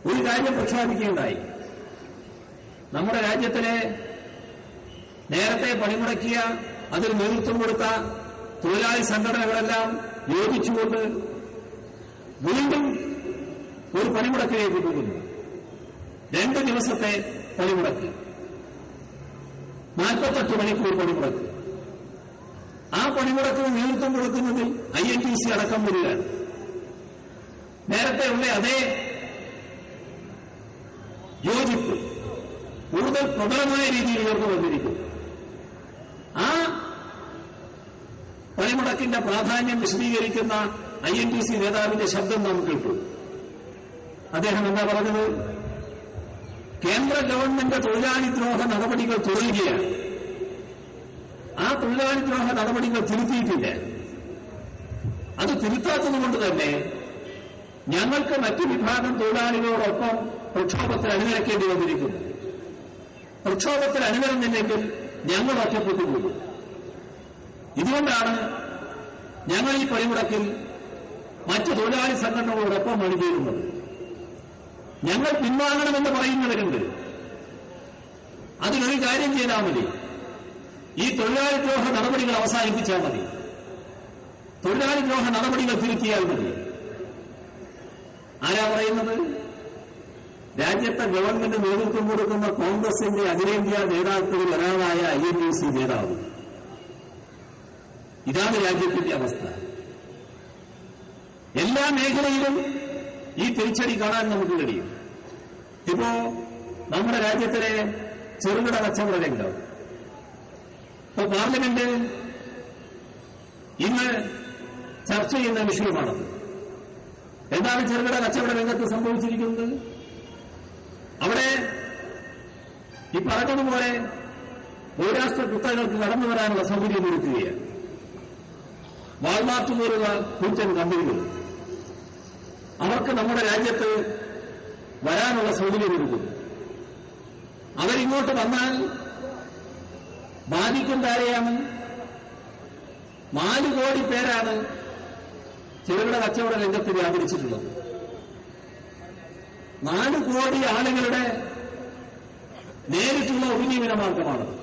ഒരു കാര്യം പ്രഖ്യാപിക്കുകയുണ്ടായി. നമ്മുടെ രാജ്യത്തിലെ നേരത്തെ പണിമുടക്കിയ, അതിന് നേതൃത്വം കൊടുത്ത തൊഴിലാളി സംഘടനകളെല്ലാം യോജിച്ചുകൊണ്ട് വീണ്ടും ഒരു പണിമുടക്കിലേക്ക് പോകുന്നു. 2 ദിവസത്തെ പണിമുടക്ക്. 48 മണിക്കൂർ പണിമുടക്ക്. ആ പണിമുടക്കിന് നേതൃത്വം കൊടുക്കുന്നതിൽ INTC അടക്കം വരികയാണ്. നേരത്തെയുള്ള അതേ യോജിപ്പ് കൂടുതൽ പ്രബലമായ രീതിയിൽ ഉയർന്നു വന്നിരിക്കുന്നു. ആ പണിമുടക്കിന്റെ പ്രാധാന്യം വിശദീകരിക്കുന്ന INTC നേതാവിന്റെ ശബ്ദം നാം കേട്ടു. അദ്ദേഹം എന്താ പറഞ്ഞത്? കേന്ദ്ര ഗവൺമെന്റ് തൊഴിലാളിദ്രോഹ നടപടികൾ തുടരുകയാണ്. ആ തൊഴിലാളിദ്രോഹ നടപടികൾ തിരുത്തിയിട്ടില്ല. അത് തിരുത്താത്തതുകൊണ്ട് തന്നെ ഞങ്ങൾക്ക് മറ്റു വിഭാഗം തൊഴിലാളികളോടൊപ്പം പ്രക്ഷോഭത്തിൽ അണിനിരക്കേണ്ടി വന്നിരിക്കുന്നു. പ്രക്ഷോഭത്തിൽ അണിനിരന്നില്ലെങ്കിൽ ഞങ്ങൾ ഒറ്റപ്പെട്ടു പോകും. ഇതുകൊണ്ടാണ് ഞങ്ങൾ ഈ പണിമുടക്കിൽ മറ്റു തൊഴിലാളി സംഘടനകളോടൊപ്പം അണിചേരുന്നത്. ഞങ്ങൾ പിൻവാങ്ങണമെന്ന് പറയുന്നവരുണ്ട്. അതിനൊരു കാര്യം ചെയ്താൽ മതി, ഈ തൊഴിലാളിദ്രോഹ നടപടികൾ അവസാനിപ്പിച്ചാൽ മതി, തൊഴിലാളിദ്രോഹ നടപടികൾ തിരുത്തിയാൽ മതി. ആരാ പറയുന്നത്? രാജ്യത്തെ ഗവൺമെന്റ് നേതൃത്വം കൊടുക്കുന്ന കോൺഗ്രസിന്റെ അഖിലേന്ത്യാ നേതാക്കളിൽ ഒരാളായ INTC നേതാവ്. ഇതാണ് രാജ്യത്തിന്റെ അവസ്ഥ. എല്ലാ മേഖലയിലും ഈ തിരിച്ചടി കാണാൻ നമുക്ക് കഴിയും. ഇപ്പോ നമ്മുടെ രാജ്യത്തിലെ ചെറുകിട കച്ചവട രംഗം, ഇപ്പോ പാർലമെന്റ് ഇന്ന് ചർച്ച ചെയ്യുന്ന വിഷയമാണത്. എന്താണ് ചെറുകിട കച്ചവട രംഗത്ത് സംഭവിച്ചിരിക്കുന്നത്? അവിടെ ഈ പറഞ്ഞതുപോലെ ബഹുരാഷ്ട്ര കുത്തകകൾക്ക് കടന്നു വരാനുള്ള സൗകര്യം ഒരുക്കുകയാണ്. വാൾമാർട്ട് പോലുള്ള കൂറ്റൻ കമ്പനികൾ അവർക്ക് നമ്മുടെ രാജ്യത്ത് വരാനുള്ള സൗകര്യം ഒരുക്കുന്നു. അവരിങ്ങോട്ട് വന്നാൽ ബാധിക്കുന്ന ആരെയാണ്? 4 കോടി പേരാണ് ചെറുകിട കച്ചവട രംഗത്ത് വ്യാപരിച്ചിട്ടുള്ളത്. 4 കോടി ആളുകളുടെ നേരിട്ടുള്ള ഉപജീവന മാർഗമാണത്.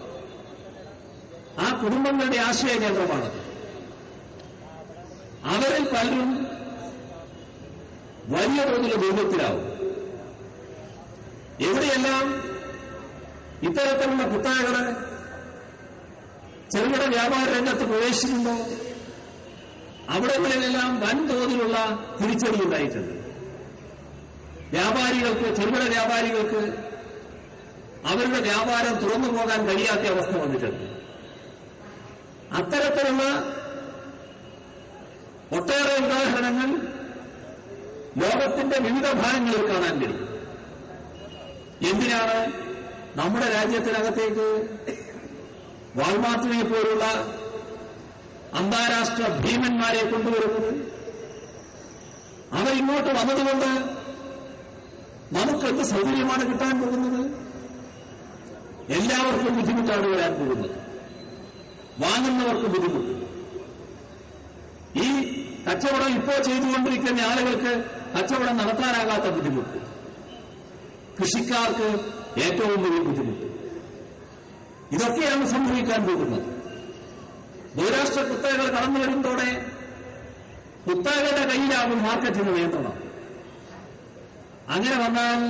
ആ കുടുംബങ്ങളുടെ ആശയ കേന്ദ്രമാണത്. അവരിൽ പലരും വലിയ തോതിൽ ദുരിതത്തിലാവും. എവിടെയെല്ലാം ഇത്തരത്തിലുള്ള കുത്തകകള് ചെറുകിട വ്യാപാര രംഗത്ത് പ്രവേശിക്കുമ്പോൾ അവിടങ്ങളിലെല്ലാം വൻതോതിലുള്ള തിരിച്ചടി ഉണ്ടായിട്ടുണ്ട്. വ്യാപാരികൾക്ക്, ചെറുകിട വ്യാപാരികൾക്ക് അവരുടെ വ്യാപാരം തുറന്നു പോകാൻ കഴിയാത്ത അവസ്ഥ വന്നിട്ടുണ്ട്. അത്തരത്തിലുള്ള ഒട്ടേറെ ഉദാഹരണങ്ങൾ ലോകത്തിന്റെ വിവിധ ഭാഗങ്ങളിൽ കാണാൻ കഴിയും. എന്തിനാണ് നമ്മുടെ രാജ്യത്തിനകത്തേക്ക് വാൾമാർട്ടിനെ പോലുള്ള അന്താരാഷ്ട്ര ഭീമന്മാരെ കൊണ്ടുവരുന്നത്? അവരിങ്ങോട്ട് വന്നതുകൊണ്ട് നമുക്കെന്ത് സൗകര്യമാണ് കിട്ടാൻ പോകുന്നത്? എല്ലാവർക്കും ബുദ്ധിമുട്ടാണ് വരാൻ പോകുന്നത്. വാങ്ങുന്നവർക്ക് ബുദ്ധിമുട്ട്. ഈ കച്ചവടം ഇപ്പോൾ ചെയ്തുകൊണ്ടിരിക്കുന്ന ആളുകൾക്ക് കച്ചവടം നടത്താനാകാത്ത ബുദ്ധിമുട്ട്. കൃഷിക്കാർക്ക് ഏറ്റവും വലിയ ബുദ്ധിമുട്ട്. ഇതൊക്കെയാണ് സംഭവിക്കാൻ പോകുന്നത്. ബഹുരാഷ്ട്ര കുത്തകകൾ കടന്നു വരുന്നതോടെ കുത്തകകളുടെ കയ്യിലാകും മാർക്കറ്റിന് നിയന്ത്രണം. അങ്ങനെ വന്നാൽ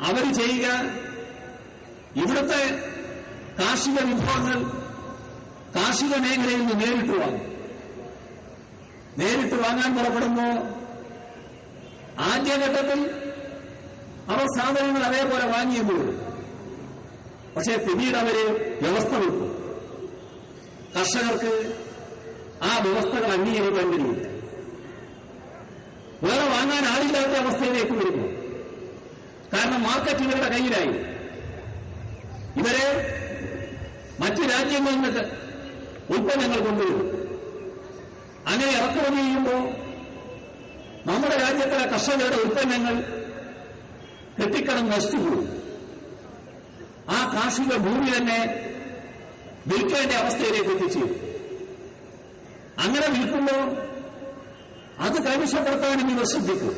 അവർ ചെയ്യുക, ഇവിടുത്തെ കാർഷിക വിഭവങ്ങൾ കാർഷിക മേഖലയിൽ നിന്ന് നേരിട്ട് വാങ്ങും. നേരിട്ട് വാങ്ങാൻ പുറപ്പെടുമ്പോൾ ആദ്യഘട്ടത്തിൽ അവർ സാധനങ്ങൾ അതേപോലെ വാങ്ങിയെന്ന് വരും. പക്ഷേ പിന്നീട് അവര് വ്യവസ്ഥ വെക്കും. കർഷകർക്ക് ആ വ്യവസ്ഥകൾ അംഗീകരിക്കാൻ കഴിയില്ല. വേറെ വാങ്ങാൻ ആളില്ലാത്ത അവസ്ഥയിലേക്ക് വരുന്നു. കാരണം മാർക്കറ്റ് ഇവരുടെ കയ്യിലായി. ഇവരെ മറ്റു രാജ്യങ്ങളിൽ നിന്ന് ഉൽപ്പന്നങ്ങൾ കൊണ്ടുവരും. അങ്ങനെ ഇറക്കുമതി ചെയ്യുമ്പോൾ നമ്മുടെ രാജ്യത്തിലെ കർഷകരുടെ ഉൽപ്പന്നങ്ങൾ കെട്ടിക്കിടന്ന് നശിച്ചുപോകും. ആ കാർഷിക ഭൂമി തന്നെ വിൽക്കേണ്ട അവസ്ഥയിലേക്ക് എത്തിച്ചേരും. അങ്ങനെ വിൽക്കുമ്പോൾ അത് കൈവശപ്പെടുത്താനും ഇവർ ശ്രദ്ധിക്കും.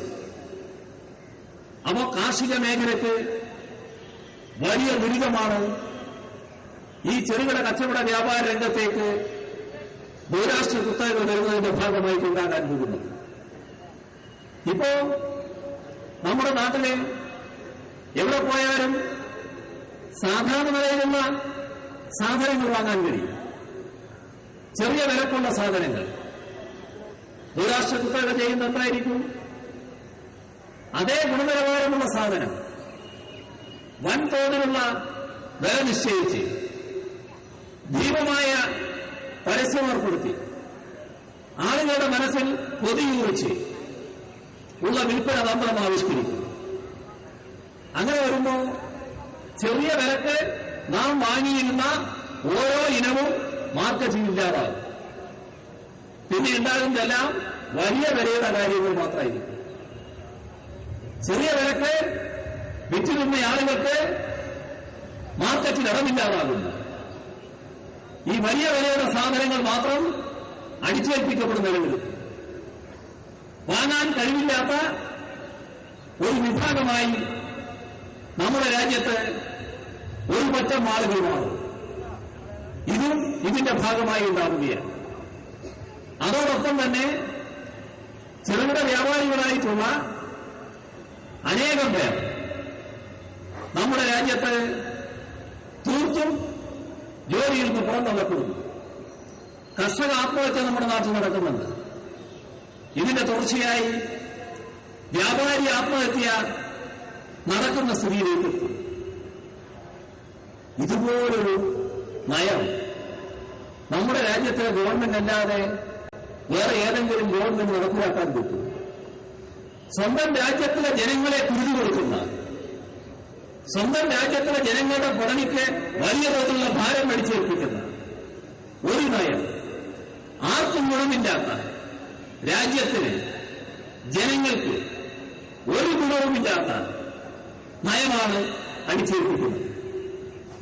അപ്പോൾ കാർഷിക മേഖലയ്ക്ക് വലിയ ദുരിതമാണ് ഈ ചെറുകിട കച്ചവട വ്യാപാര രംഗത്തേക്ക് ബഹുരാഷ്ട്ര കുത്തകകൾ വരുന്നതിന്റെ ഭാഗമായിട്ട് ഉണ്ടാകാൻ പോകുന്നത്. ഇപ്പോ നമ്മുടെ നാട്ടിലെ എവിടെ പോയാലും സാധാരണ നിലയിലുള്ള സാധനങ്ങൾ വാങ്ങാൻ കഴിയും. ചെറിയ വിലക്കുള്ള സാധനങ്ങൾ. ബഹുരാഷ്ട്ര കുത്തക ചെയ്യുന്ന എന്തായിരിക്കും? അതേ ഗുണനിലവാരമുള്ള സാധനം വൻതോതിലുള്ള വില നിശ്ചയിച്ച് ഭീമമായ പരസ്യം ഏർപ്പെടുത്തി ആളുകളുടെ മനസ്സിൽ കൊതിയൂറിച്ച് ഉള്ള വിൽപ്പന തന്ത്രം ആവിഷ്കരിക്കും. അങ്ങനെ വരുമ്പോൾ ചെറിയ വിലക്ക് നാം വാങ്ങിയിരുന്ന ഓരോ ഇനവും മാർക്കറ്റിൽ ഇല്ലാതാകും. പിന്നെ ഉണ്ടാകുന്നതെല്ലാം വലിയ വിലയുടെ കാര്യങ്ങൾ മാത്രമായിരിക്കും. ചെറിയ വിലക്ക് വിറ്റിരുന്ന ആളുകൾക്ക് മാർക്കറ്റിൽ ഇടമില്ലാതാകുന്നു. ഈ വലിയ വിലയുടെ സാധനങ്ങൾ മാത്രം അടിച്ചേൽപ്പിക്കപ്പെടുന്ന നിലവിൽ വാങ്ങാൻ കഴിവില്ലാത്ത ഒരു വിഭാഗമായി നമ്മുടെ രാജ്യത്ത് ഒരു പറ്റം ആളുകൾ മാറും. ഇതും ഇതിന്റെ ഭാഗമായി ഉണ്ടാവുകയാണ്. അതോടൊപ്പം തന്നെ ചെറുകിട വ്യാപാരികളായിട്ടുള്ള അനേകം പേർ നമ്മുടെ രാജ്യത്ത് തീർത്തും ജോലിയിൽ നിന്ന് പുറന്തള്ളപ്പെടുന്നു. കർഷക ആത്മഹത്യ നമ്മുടെ നാട്ടിൽ നടക്കുന്നുണ്ട്. ഇതിന്റെ തുടർച്ചയായി വ്യാപാരി ആത്മഹത്യ നടക്കുന്ന സ്ഥിതിയിലേക്ക് എത്തും. ഇതുപോലൊരു നയം നമ്മുടെ രാജ്യത്തെ ഗവൺമെന്റ് അല്ലാതെ വേറെ ഏതെങ്കിലും ഗവൺമെന്റ് നടപ്പിലാക്കാൻ പറ്റും? സ്വന്തം രാജ്യത്തിലെ ജനങ്ങളെ കുരുതി കൊടുക്കുന്ന, സ്വന്തം രാജ്യത്തിലെ ജനങ്ങളുടെ പദവിക്ക് വലിയ തോതിലുള്ള ഭാരം അടിച്ചേൽപ്പിക്കുന്ന ഒരു നയം, ആർക്കും ഗുണമില്ലാത്ത, രാജ്യത്തിന് ജനങ്ങൾക്ക് ഒരു ഗുണവുമില്ലാത്ത നയമാണ് അടിച്ചേൽപ്പിക്കുന്നത്.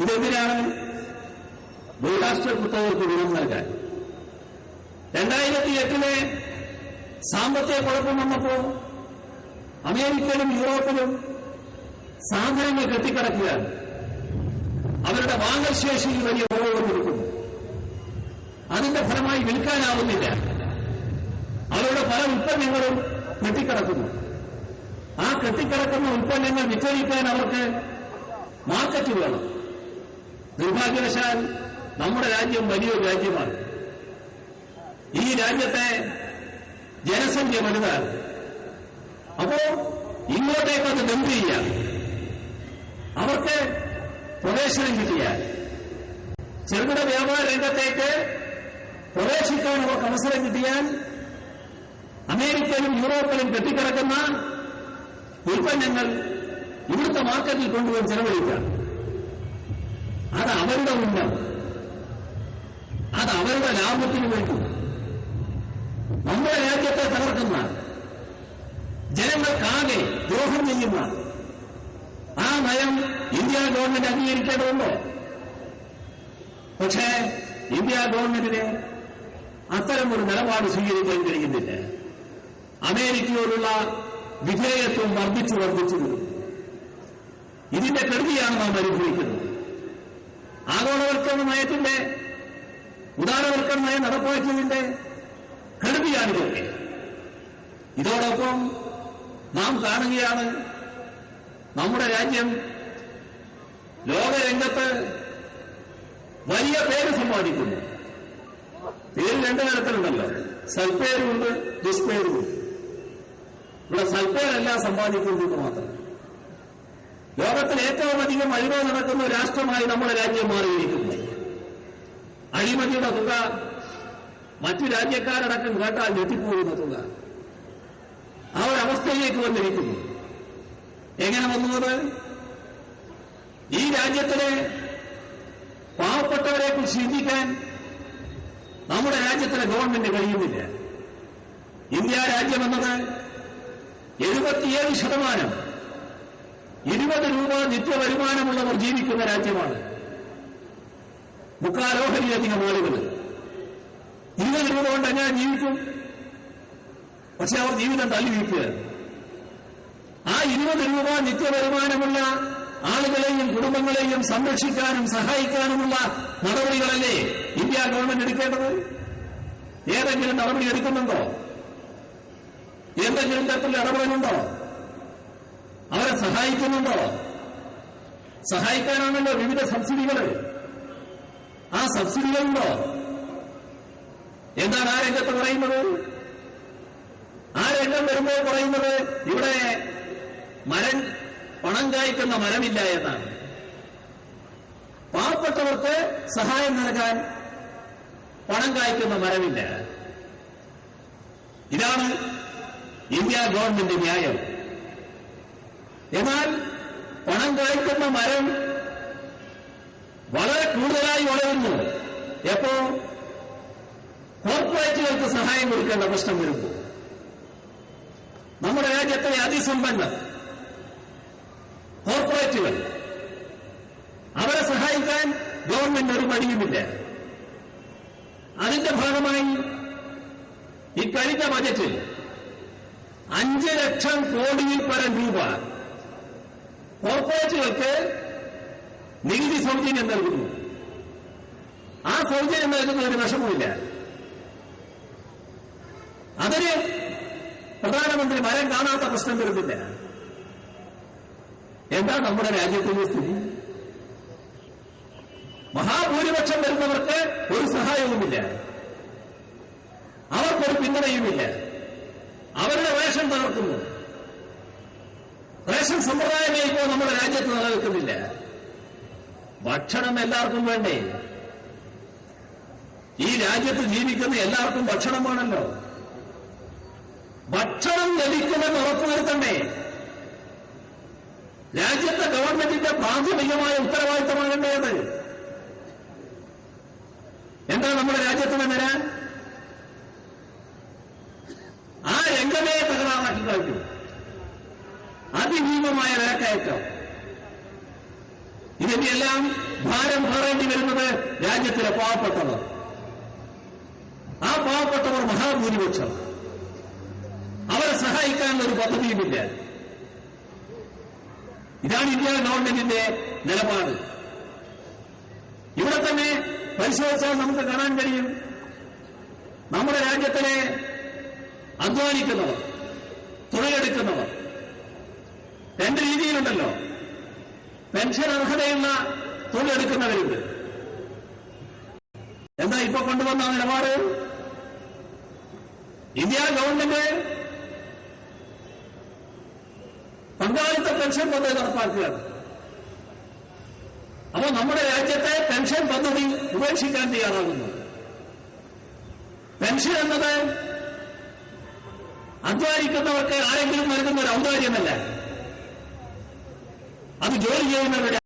ഇതെന്തിനാണ്? ബഹുരാഷ്ട്ര കുത്തകർക്ക് ഗുണം നൽകാൻ. 2008 സാമ്പത്തിക കുഴപ്പം വന്നപ്പോൾ അമേരിക്കയിലും യൂറോപ്പിലും സാധനങ്ങൾ കെട്ടിക്കിടക്കുകയാണ്. അവരുടെ വാങ്ങൽ ശേഷിയിൽ വലിയ കുറവ് വന്നിരിക്കുന്നു. അതിന്റെ ഫലമായി വിൽക്കാനാവുന്നില്ല. അവരുടെ പല ഉൽപ്പന്നങ്ങളും കെട്ടിക്കിടക്കുന്നു. ആ കെട്ടിക്കിടക്കുന്ന ഉൽപ്പന്നങ്ങൾ വിറ്റഴിക്കാൻ അവർക്ക് മാർക്കറ്റ് വേണം. നിർഭാഗ്യവശാൽ നമ്മുടെ രാജ്യം വലിയൊരു രാജ്യമാണ്. ഈ രാജ്യത്തെ ജനസംഖ്യ വലുതാണ്. അപ്പോ ഇങ്ങോട്ടേക്കത് ഡംപ് ചെയ്യാം. അവർക്ക് പ്രവേശനം കിട്ടിയാൽ ചെറുകിട വ്യാപാര രംഗത്തേക്ക് പ്രവേശിക്കാൻ അവർക്ക് അവസരം കിട്ടിയാൽ അമേരിക്കയിലും യൂറോപ്പിലും കെട്ടിക്കിടക്കുന്ന ഉൽപ്പന്നങ്ങൾ ഇവിടുത്തെ മാർക്കറ്റിൽ കൊണ്ടുപോയി ചെലവഴിക്കാം. അത് അവരുടെ ഉന്നം, അത് അവരുടെ ലാഭത്തിന് വേണ്ടി നമ്മുടെ രാജ്യത്തെ തകർക്കുന്ന, ജനങ്ങൾക്കാകെ ദ്രോഹം ചെയ്യുന്ന ആ നയം ഇന്ത്യ ഗവൺമെന്റ് അംഗീകരിക്കേണ്ടതുണ്ടോ? പക്ഷേ ഇന്ത്യ ഗവൺമെന്റിന് അത്തരമൊരു നിലപാട് സ്വീകരിക്കാൻ കഴിയുന്നില്ല. അമേരിക്കയോടുള്ള വിധേയത്വം വർദ്ധിച്ചു വരുന്നു. ഇതിന്റെ കെടുതിയാണ് നാം അനുഭവിക്കുന്നത്. ആഗോളവൽക്കരണ നയത്തിന്റെ, ഉദാരവൽക്കരണ നയം നടപ്പാക്കിയതിന്റെ കെടുതിയാണിതൊക്കെ. ഇതോടൊപ്പം നാം കാണുകയാണ് നമ്മുടെ രാജ്യം ലോകരംഗത്ത് വലിയ പേര് സമ്പാദിക്കുന്നു. പേര് രണ്ടു തരത്തിലുണ്ടല്ലോ, സൽപ്പേരുമുണ്ട്, ദുഷ്പേരുമുണ്ട്. ഇവിടെ സൽപ്പേരല്ല സമ്പാദിക്കുന്നത് മാത്രം. ലോകത്തിൽ ഏറ്റവും അധികം അഴിമതി നടക്കുന്ന രാഷ്ട്രമായി നമ്മുടെ രാജ്യം മാറിയിരിക്കുന്നു. അഴിമതിയുടെ തുക മറ്റു രാജ്യക്കാരടക്കം കേട്ടാൽ ഞെട്ടിപ്പോകുന്ന തുക. ആ ഒരവസ്ഥയിലേക്ക് വന്നിരിക്കുന്നു. എങ്ങനെ വന്നത്? ഈ രാജ്യത്തിലെ പാവപ്പെട്ടവരെ കുറിച്ച് ചിന്തിക്കാൻ നമ്മുടെ രാജ്യത്തിലെ ഗവൺമെന്റ് കഴിയുന്നില്ല. ഇന്ത്യ രാജ്യമെന്നത് 77% 20 രൂപ നിത്യവരുമാനമുള്ളവർ ജീവിക്കുന്ന രാജ്യമാണ്. മുക്കാലോഹരിയിലധികം ആളുകൾ 20 രൂപ കൊണ്ട് എങ്ങനെ ജീവിക്കും? പക്ഷെ അവർ ജീവിതം തള്ളിവീഴ്ത്തുകയാണ്. ആ 20 രൂപ നിത്യവരുമാനമുള്ള ആളുകളെയും കുടുംബങ്ങളെയും സംരക്ഷിക്കാനും സഹായിക്കാനുമുള്ള നടപടികളല്ലേ ഇന്ത്യ ഗവൺമെന്റ് എടുക്കേണ്ടത്? ഏതെങ്കിലും നടപടി എടുക്കുന്നുണ്ടോ? എന്തെങ്കിലും തരത്തിലുള്ള ഇടപെടലുണ്ടോ? അവരെ സഹായിക്കുന്നുണ്ടോ? സഹായിക്കാനാണല്ലോ വിവിധ സബ്സിഡികൾ. ആ സബ്സിഡികളുണ്ടോ? എന്താണ് ആ രംഗത്ത് പറയുന്നത്? ആ രംഗം വരുമ്പോൾ പറയുന്നത് ഇവിടെ മരം പണം കായ്ക്കുന്ന മരമില്ല എന്നാണ്. പാവപ്പെട്ടവർക്ക് സഹായം നൽകാൻ പണം കായ്ക്കുന്ന മരമില്ല. ഇതാണ് ഇന്ത്യ ഗവൺമെന്റ് ന്യായം. എന്നാൽ പണം കായ്ക്കുന്ന മരം വളരെ കൂടുതലായി വളരുന്നു എപ്പോ കോർപ്പറേറ്റുകൾക്ക് സഹായം കൊടുക്കേണ്ട പ്രശ്നം വരുമ്പോൾ. നമ്മുടെ രാജ്യത്തെ അതിസമ്പന്ന കോർപ്പറേറ്റുകൾ, അവരെ സഹായിക്കാൻ ഗവൺമെന്റ് ഒരു മടിയുമില്ല. അതിന്റെ ഭാഗമായി ഇക്കഴിഞ്ഞ ബജറ്റിൽ 5 ലക്ഷം കോടിയിൽ പരം രൂപ കോർപ്പറേറ്റുകൾക്ക് നികുതി സൗജന്യം നൽകുന്നു. ആ സൗജന്യം നൽകുന്നതിന് വിഷമമില്ല. അതിന് പ്രധാനമന്ത്രി മരം കാണാത്ത പ്രശ്നം വരുന്നില്ല. എന്താ നമ്മുടെ രാജ്യത്തിന്റെ സ്ഥിതി? മഹാഭൂരിപക്ഷം വരുന്നവർക്ക് ഒരു സഹായവുമില്ല, അവർക്കൊരു പിന്തുണയുമില്ല. അവരുടെ റേഷൻ തകർക്കുന്നു. റേഷൻ സമ്പ്രദായമേ ഇപ്പോൾ നമ്മുടെ രാജ്യത്ത് നിലനിൽക്കുന്നില്ല. ഭക്ഷണം എല്ലാവർക്കും വേണ്ടേ? ഈ രാജ്യത്ത് ജീവിക്കുന്ന എല്ലാവർക്കും ഭക്ഷണം വേണമല്ലോ. ഭക്ഷണം ലഭിക്കുമെന്ന് ഉറപ്പുവരുത്തണ്ടേ? രാജ്യത്തെ ഗവൺമെന്റിന്റെ പ്രാഥമികമായ ഉത്തരവാദിത്തമാകേണ്ടത്. എന്താ നമ്മുടെ രാജ്യത്തിന് നില? ആ രംഗമേ തകരാറാക്കി കഴിഞ്ഞു. അതിഭീമമായ വിലക്കയറ്റം. ഇതിന്റെയെല്ലാം ഭാരം പേറേണ്ടി വരുന്നത് രാജ്യത്തിലെ പാവപ്പെട്ടവർ. ആ പാവപ്പെട്ടവർ മഹാഭൂരിപക്ഷം. അവരെ സഹായിക്കാനുള്ള ഒരു പദ്ധതിയുമില്ല. ഇതാണ് ഇന്ത്യ ഗവൺമെന്റിന്റെ നിലപാട്. ഇവിടെ തന്നെ പരിശോധിച്ചാൽ നമുക്ക് കാണാൻ കഴിയും, നമ്മുടെ രാജ്യത്തിലെ അധ്വാനിക്കുന്നവർ, തൊഴിലെടുക്കുന്നവർ 2 രീതിയിലുണ്ടല്ലോ. പെൻഷൻ അർഹതയുള്ള തൊഴിലെടുക്കുന്നവരുണ്ട്. എന്താ ഇപ്പൊ കൊണ്ടുവന്ന നിലപാട്? ഇന്ത്യ ഗവൺമെന്റ് പങ്കാളിത്ത പെൻഷൻ പദ്ധതി നടപ്പാക്കുകയാണ്. അപ്പോൾ നമ്മുടെ രാജ്യത്തെ പെൻഷൻ പദ്ധതി ഉപേക്ഷിക്കാൻ തയ്യാറാകുന്നു. പെൻഷൻ എന്നത് അധ്വാനിക്കുന്നവർക്ക് ആരെങ്കിലും നൽകുന്ന ഒരു ഔദാര്യമല്ല, അത് ജോലി ചെയ്യുന്നവരുടെ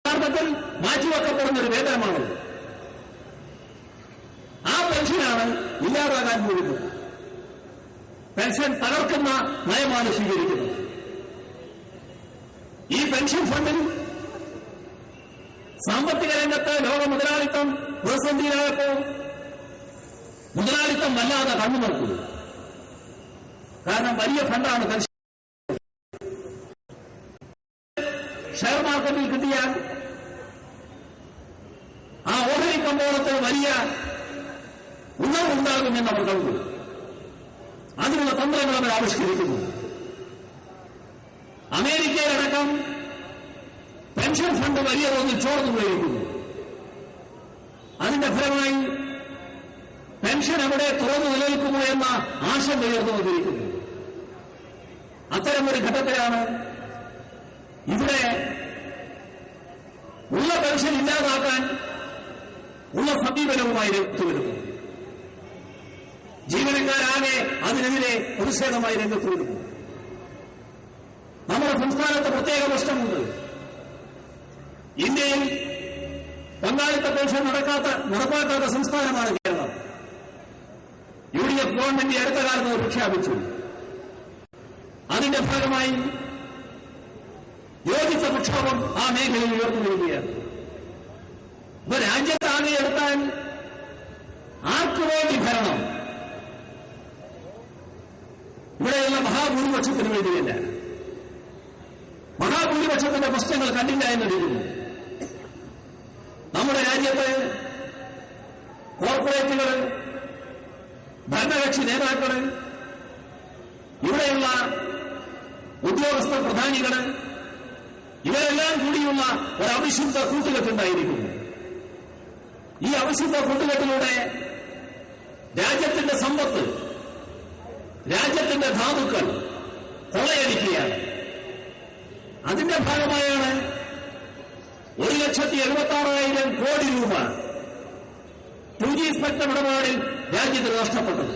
യഥാർത്ഥത്തിൽ മാറ്റിവെക്കപ്പെടുന്ന ഒരു വേതനമാണ്. ആ പെൻഷനാണ് ഇല്ലാതാകാൻ പോകുന്നത്. പെൻഷൻ തകർക്കുന്ന നയമാണ് സ്വീകരിക്കുന്നത്. ഈ പെൻഷൻ ഫണ്ടിൽ സാമ്പത്തിക രംഗത്ത് ലോക മുതലാളിത്തം പ്രതിസന്ധിയിലായപ്പോൾ മുതലാളിത്തം വല്ലാതെ കണ്ണു നോക്കുന്നു. കാരണം വലിയ ഫണ്ടാണ് പെൻഷൻ. ഷെയർ മാർക്കറ്റിൽ കിട്ടിയാൽ ആ ഓഹരി കമ്പോളത്തിൽ വലിയ ഉണർവുണ്ടാകുമെന്ന് അവർ കണ്ടു. അതിനുള്ള തന്ത്രങ്ങൾ അവർ ആവിഷ്കരിക്കുന്നു. അമേരിക്കയിലടക്കം പെൻഷൻ ഫണ്ട് വലിയ തോതിൽ ചോർന്നു പോയിരിക്കുന്നു. അതിന്റെ ഫലമായി പെൻഷൻ അവിടെ തുറന്നു നിലനിൽക്കുമോ എന്ന ആശങ്ക ഉയർന്നു വന്നിരിക്കുന്നു. അത്തരമൊരു ഘട്ടത്തിലാണ് ഇവിടെ ഉള്ള പെൻഷൻ ഇല്ലാതാക്കാൻ ഉള്ള സമീപനവുമായി രംഗത്ത് വരുന്നു. ജീവനക്കാരാകെ അതിനെതിരെ പ്രതിഷേധമായി രംഗത്ത് വരുന്നു. നമ്മുടെ സംസ്ഥാനത്ത് പ്രത്യേക പ്രശ്നമുണ്ട്. ഇന്ത്യയിൽ പങ്കാളിത്ത പെൻഷൻ നടപ്പാക്കാത്ത സംസ്ഥാനമാണ് കേരളം. UDF ഗവൺമെന്റ് അടുത്ത കാലത്ത് പ്രഖ്യാപിച്ചു. അതിന്റെ ഭാഗമായി യോജിച്ച പ്രക്ഷോഭം ആ മേഖലയിൽ ഉയർന്നു വരികയാണ്. ഇപ്പൊ രാജ്യത്താകെ എടുത്താൽ ആർക്കു വേണ്ടി ഭരണം? ഇവിടെയുള്ള മഹാഭൂരിപക്ഷത്തിന് വേണ്ടിയല്ല. മഹാഭൂരിപക്ഷത്തിന്റെ പ്രശ്നങ്ങൾ കണ്ടില്ല എന്നിരിക്കുന്നു. നമ്മുടെ രാജ്യത്ത് കോർപ്പറേറ്റുകൾ, ഭരണകക്ഷി നേതാക്കൾ, ഇവിടെയുള്ള ഉദ്യോഗസ്ഥ പ്രധാനികൾ ഇവരെല്ലാം കൂടിയുള്ള ഒരു അവിശുദ്ധ കൂട്ടുകെട്ടുണ്ടായിരിക്കുന്നു. ഈ അവിശുദ്ധ കൂട്ടുകെട്ടിലൂടെ രാജ്യത്തിന്റെ സമ്പത്ത്, രാജ്യത്തിന്റെ ധാതുക്കൾ കൊള്ളയടിക്കുകയാണ്. അതിന്റെ ഭാഗമായാണ് 1,76,000 കോടി രൂപ 2G സ്പെക്ട്രം ഇടപാടിൽ രാജ്യത്തിന് നഷ്ടപ്പെട്ടത്.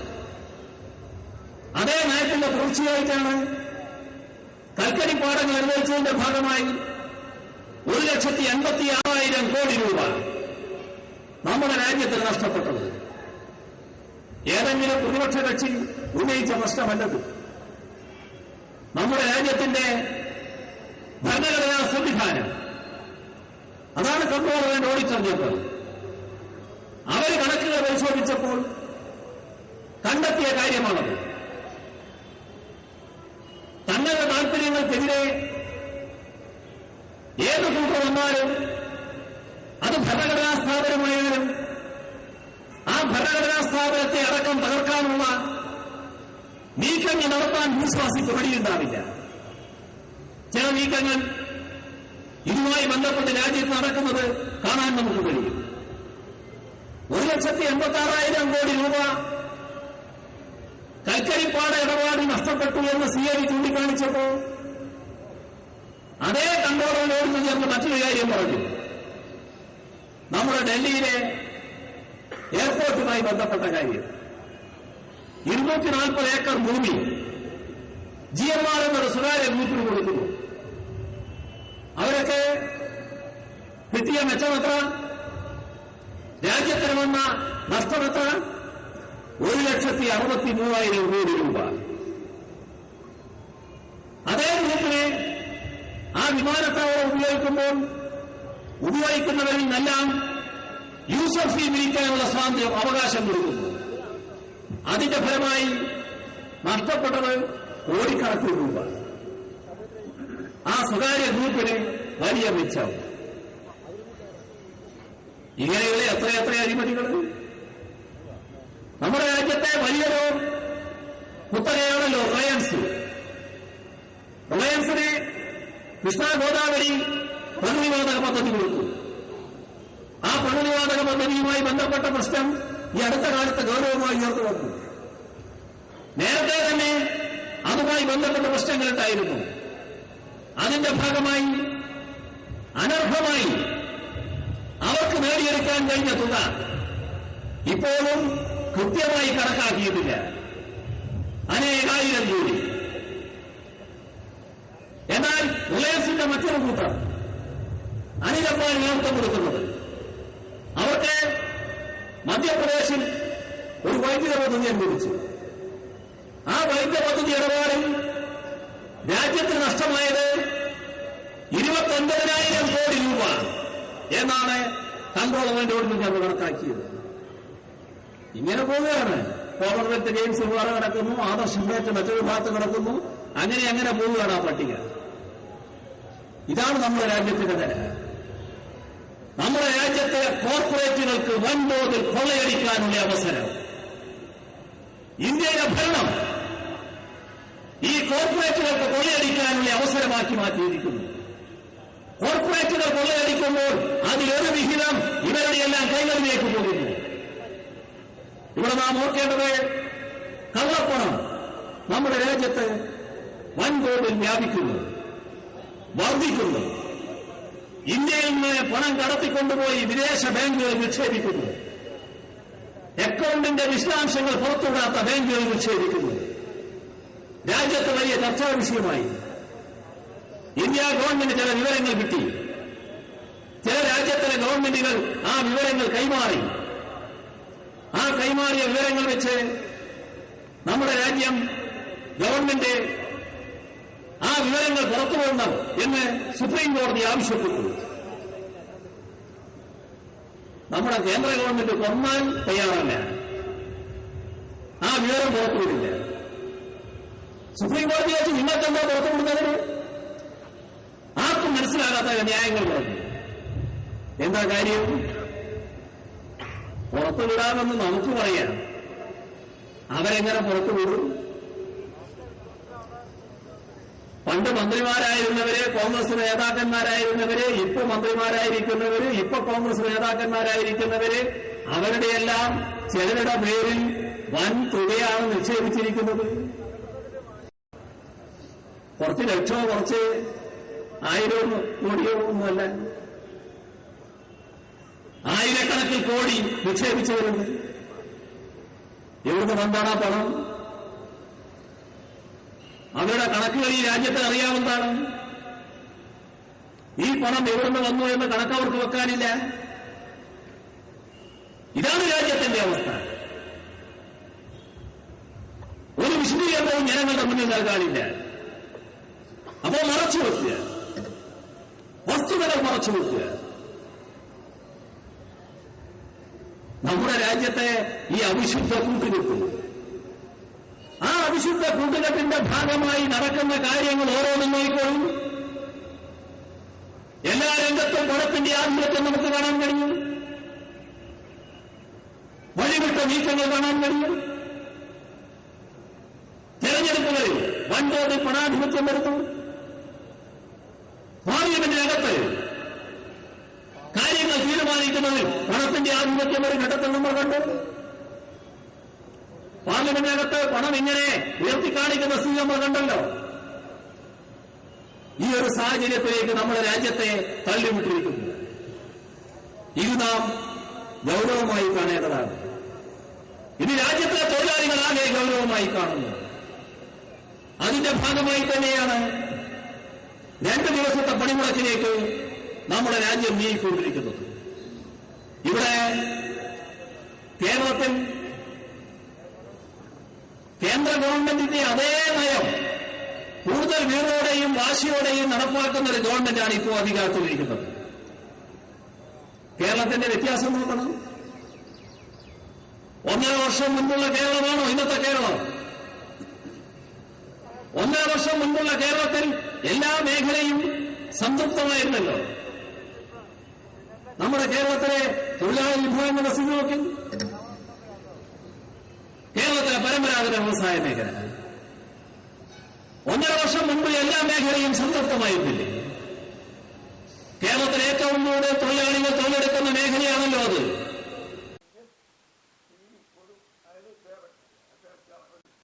അതേ നയത്തിന്റെ തുടർച്ചയായിട്ടാണ് കൽക്കരി പാടങ്ങൾ അനുവദിച്ചതിന്റെ ഭാഗമായി 1,86,000 കോടി രൂപ നമ്മുടെ രാജ്യത്തിന് നഷ്ടപ്പെട്ടത്. ഏതെങ്കിലും പ്രതിപക്ഷ കക്ഷി ഉന്നയിച്ച പ്രശ്നമല്ലത്. നമ്മുടെ രാജ്യത്തിന്റെ ഭരണഘടനാ സംവിധാനം, അതാണ് കൺട്രോളർ ആൻഡ് ഓഡിറ്റർ ജനറൽ. അവർ കണക്കുകൾ പരിശോധിച്ചപ്പോൾ കണ്ടെത്തിയ കാര്യമാണത്. തങ്ങളുടെ താൽപര്യങ്ങൾക്കെതിരെ ഏത് കൂട്ടർ വന്നാലും അത് ഭരണഘടനാ സ്ഥാപനമായാലും ആ ഭരണഘടനാ സ്ഥാപനത്തെ അടക്കം തകർക്കാനുള്ള നീക്കങ്ങൾ നടത്താൻ വിശ്വാസിക്ക് വഴിയുണ്ടാവില്ല. ചില നീക്കങ്ങൾ ഇതുമായി ബന്ധപ്പെട്ട് രാജ്യത്ത് നടക്കുന്നത് കാണാൻ നമുക്ക് കഴിയും. 1,86,000 കോടി രൂപ കൽക്കരിപ്പാട ഇടപാടിൽ നഷ്ടപ്പെട്ടു എന്ന് CID ചൂണ്ടിക്കാണിച്ചപ്പോൾ അതേ കൺട്രോളറിനോട് ചേർന്ന് മറ്റൊരു കാര്യം പറഞ്ഞു. നമ്മുടെ ഡൽഹിയിലെ എയർപോർട്ടുമായി ബന്ധപ്പെട്ട കാര്യം 240 ഏക്കർ ഭൂമി GMR എന്നൊരു സ്വകാര്യ ഗ്രൂപ്പിന് കൊടുക്കുന്നു. അവരൊക്കെ കിട്ടിയ മെച്ചമെത്ര? രാജ്യത്തിന് വന്ന നഷ്ടമെത്ര? 1,63,000 കോടി രൂപ. അതേ ഗ്രൂപ്പിനെ ആ വിമാനത്താവളം ഉപയോഗിക്കുന്നവരിൽ നിന്നെല്ലാം യൂസർ ഫീ വിളിക്കാനുള്ള സ്വാതന്ത്ര്യം, അവകാശം കൊടുക്കുന്നു. അതിന്റെ ഫലമായി നഷ്ടപ്പെട്ടത് കോടിക്കണക്കിന് രൂപ. ആ സ്വകാര്യ ഗ്രൂപ്പിന് വലിയ മെച്ചം. ഇങ്ങനെയുള്ള എത്രയെത്ര അഴിമതികൾ നമ്മുടെ രാജ്യത്തെ വലിയൊരു കുത്തകയാണല്ലോ റിലയൻസ്. റിലയൻസിന് കൃഷ്ണ ഗോദാവരി പണുനിവാതക പദ്ധതി കൊടുത്തു. ആ പണുനിവാതക പദ്ധതിയുമായി ബന്ധപ്പെട്ട പ്രശ്നം ഈ അടുത്ത കാലത്ത് ഗൗരവമായി ഉയർന്നു വന്നു. നേരത്തെ തന്നെ അതുമായി ബന്ധപ്പെട്ട പ്രശ്നങ്ങളുണ്ടായിരുന്നു. അതിന്റെ ഭാഗമായി അനർഹമായി അവർക്ക് നേടിയെടുക്കാൻ കഴിഞ്ഞ തുക ഇപ്പോഴും കൃത്യമായി കണക്കാക്കിയിട്ടില്ല. അനേകായിരം കോടി. എന്നാൽ റിലയൻസിന്റെ മറ്റൊരു കൂട്ടം അനിലമ്പാൻ നേതൃത്വം കൊടുക്കുന്നത് അവർക്ക് മധ്യപ്രദേശിൽ ഒരു വൈദ്യുത പദ്ധതി അനുവദിച്ചു. ആ വൈദ്യുത പദ്ധതി ഇടപാടിൽ രാജ്യത്തിന് നഷ്ടമായത് 29,000 കോടി രൂപ എന്നാണ് കൺട്രോൾമെന്റോട് ഞങ്ങൾ കണക്കാക്കിയത്. ഇങ്ങനെ പോവുകയാണ്. കോമൺവെൽത്ത് ഗെയിംസ് വേറെ നടക്കുന്നു, ആദർശ് ഇൻവെസ്റ്റ് മറ്റൊരു ഭാഗത്ത് നടക്കുന്നു. അങ്ങനെ പോവുകയാണ് ആ പട്ടിക. ഇതാണ് നമ്മുടെ രാജ്യത്തിന്റെ നില. നമ്മുടെ രാജ്യത്തെ കോർപ്പറേറ്റുകൾക്ക് വൻതോതിൽ കൊള്ളയടിക്കാനുള്ള അവസരം ഇന്ത്യയിലെ ഭരണം ഈ കോർപ്പറേറ്റുകൾക്ക് കൊള്ളയടിക്കാനുള്ള അവസരമാക്കി മാറ്റിയിരിക്കുന്നു. കോർപ്പറേറ്റുകൾ കൊള്ളയടിക്കുമ്പോൾ അതിലൊരു വിഹിതം ഇവരുടെയെല്ലാം കൈകളിലേക്ക് പോകുന്നു. ഇവിടെ നാം ഓർക്കേണ്ടത് കള്ളപ്പണം നമ്മുടെ രാജ്യത്ത് വൻതോതിൽ വ്യാപിക്കുന്നു, വർദ്ധിക്കുന്നു. ഇന്ത്യയിൽ നിന്ന് പണം കടത്തിക്കൊണ്ടുപോയി വിദേശ ബാങ്കുകളിൽ നിക്ഷേപിക്കുന്നു. അക്കൗണ്ടിന്റെ വിശദാംശങ്ങൾ പുറത്തുവിടാത്ത ബാങ്കുകളിൽ നിക്ഷേപിക്കുന്നു. രാജ്യത്ത് വലിയ ചർച്ചാ വിഷയമായി. ഇന്ത്യ ഗവൺമെന്റ് ചില വിവരങ്ങൾ കിട്ടി. ചില രാജ്യത്തിലെ ഗവൺമെന്റുകൾ ആ വിവരങ്ങൾ കൈമാറി. ആ കൈമാറിയ വിവരങ്ങൾ വെച്ച് നമ്മുടെ രാജ്യം ഗവൺമെന്റ് ആ വിവരങ്ങൾ പുറത്തുവിടണം എന്ന് സുപ്രീം കോടതി ആവശ്യപ്പെട്ടു. നമ്മുടെ കേന്ദ്ര ഗവൺമെന്റ് കൊന്നാൽ തയ്യാറല്ല. ആ വിവരം പുറത്തുവിടില്ല. സുപ്രീം കോടതി വെച്ച് നിങ്ങൾക്കെന്താ പുറത്തുവിടുന്നതിന്? ആർക്കും മനസ്സിലാകാത്ത ന്യായങ്ങൾ പറഞ്ഞു. എന്താ കാര്യം? പുറത്തുവിടാമെന്ന് നമുക്ക് പറയാം. അവരെങ്ങനെ പുറത്തുവിടും? പണ്ട് മന്ത്രിമാരായിരുന്നവര്, കോൺഗ്രസ് നേതാക്കന്മാരായിരുന്നവര്, ഇപ്പൊ മന്ത്രിമാരായിരിക്കുന്നവര്, ഇപ്പൊ കോൺഗ്രസ് നേതാക്കന്മാരായിരിക്കുന്നവര്, അവരുടെയെല്ലാം ചിലരുടെ പേരിൽ വൻ തുകയാണ് നിക്ഷേപിച്ചിരിക്കുന്നത്. കുറച്ച് ലക്ഷമോ കുറച്ച് 1000 കോടിയോ ഒന്നുമല്ല, ആയിരക്കണക്കിന് കോടി നിക്ഷേപിച്ചവരുണ്ട്. എവിടുന്ന് വന്നാണ് ആ പണം? അവരുടെ കണക്കുകൾ ഈ രാജ്യത്തെ അറിയാവുന്നതാണ്. ഈ പണം എവിടുന്ന് വന്നു എന്ന് കണക്ക് അവർക്ക് വെക്കാനില്ല. ഇതാണ് രാജ്യത്തിന്റെ അവസ്ഥ. ഒരു വിശദീകരണവും ജനങ്ങളുടെ മുന്നിൽ നൽകാനില്ല. അപ്പോൾ മറച്ചു വെക്കുക, വസ്തുതകൾ മറച്ചു വെക്കുക. നമ്മുടെ രാജ്യത്തെ ഈ അവിശുദ്ധ കൂട്ടുകെട്ട്, ആ അവിശുദ്ധ കൂട്ടുകെട്ടിന്റെ ഭാഗമായി നടക്കുന്ന കാര്യങ്ങൾ ഓരോന്നും നോക്കിക്കോളും. എല്ലാ രംഗത്തും പണത്തിന്റെ ആധിപത്യം നമുക്ക് കാണാൻ കഴിയും. വഴിവിട്ട നീക്കങ്ങൾ കാണാൻ കഴിയും. തെരഞ്ഞെടുപ്പുകളിൽ വൻതോതിൽ പണാധിപത്യം വരുന്നു. പാർലമെന്റിനകത്ത് കാര്യങ്ങൾ തീരുമാനിക്കുന്നതിൽ പണത്തിന്റെ ആധിപത്യം ഒരു ഘട്ടത്തിൽ നമ്മൾ കണ്ടു. പാർലമെന്റിനകത്ത് പണം ഇങ്ങനെ ഉയർത്തിക്കാണിക്കുന്ന സ്ഥിതി നമ്മൾ കണ്ടല്ലോ. ഈ ഒരു സാഹചര്യത്തിലേക്ക് നമ്മുടെ രാജ്യത്തെ തള്ളിവിട്ടിരിക്കുന്നു. ഇത് നാം ഗൗരവമായി കാണേണ്ടതാണ്. ഇത് രാജ്യത്തെ തൊഴിലാളികളാകെ ഗൗരവമായി കാണുന്നു. അതിന്റെ ഭാഗമായി തന്നെയാണ് 2 ദിവസത്തെ പണിമുടക്കിലേക്ക് നമ്മുടെ രാജ്യം നീങ്ങിക്കൊണ്ടിരിക്കുന്നത്. ഇവിടെ കേരളത്തിൽ കേന്ദ്ര ഗവൺമെന്റിന്റെ അതേ നയം കൂടുതൽ വീറോടെയും വാശിയോടെയും നടപ്പാക്കുന്ന ഒരു ഗവൺമെന്റാണ് ഇപ്പോൾ അധികാരത്തിലിരിക്കുന്നത്. കേരളത്തിന്റെ വ്യത്യാസം നോക്കണം. 1.5 വർഷം മുമ്പുള്ള കേരളമാണോ ഇന്നത്തെ കേരളം? 1.5 വർഷം മുമ്പുള്ള കേരളത്തിൽ എല്ലാ മേഖലയും സംതൃപ്തമായിരുന്നല്ലോ. നമ്മുടെ കേരളത്തിലെ തൊഴിലാളി വിഭാഗങ്ങളുടെ സ്ഥിതി നോക്കി. കേരളത്തിലെ പരമ്പരാഗത വ്യവസായ മേഖല 1.5 വർഷം മുമ്പ് എല്ലാ മേഖലയും സംതൃപ്തമായിരുന്നില്ലേ? കേരളത്തിലെ ഏറ്റവും കൂടുതൽ തൊഴിലാളികൾ തൊഴിലെടുക്കുന്ന മേഖലയാണല്ലോ അത്.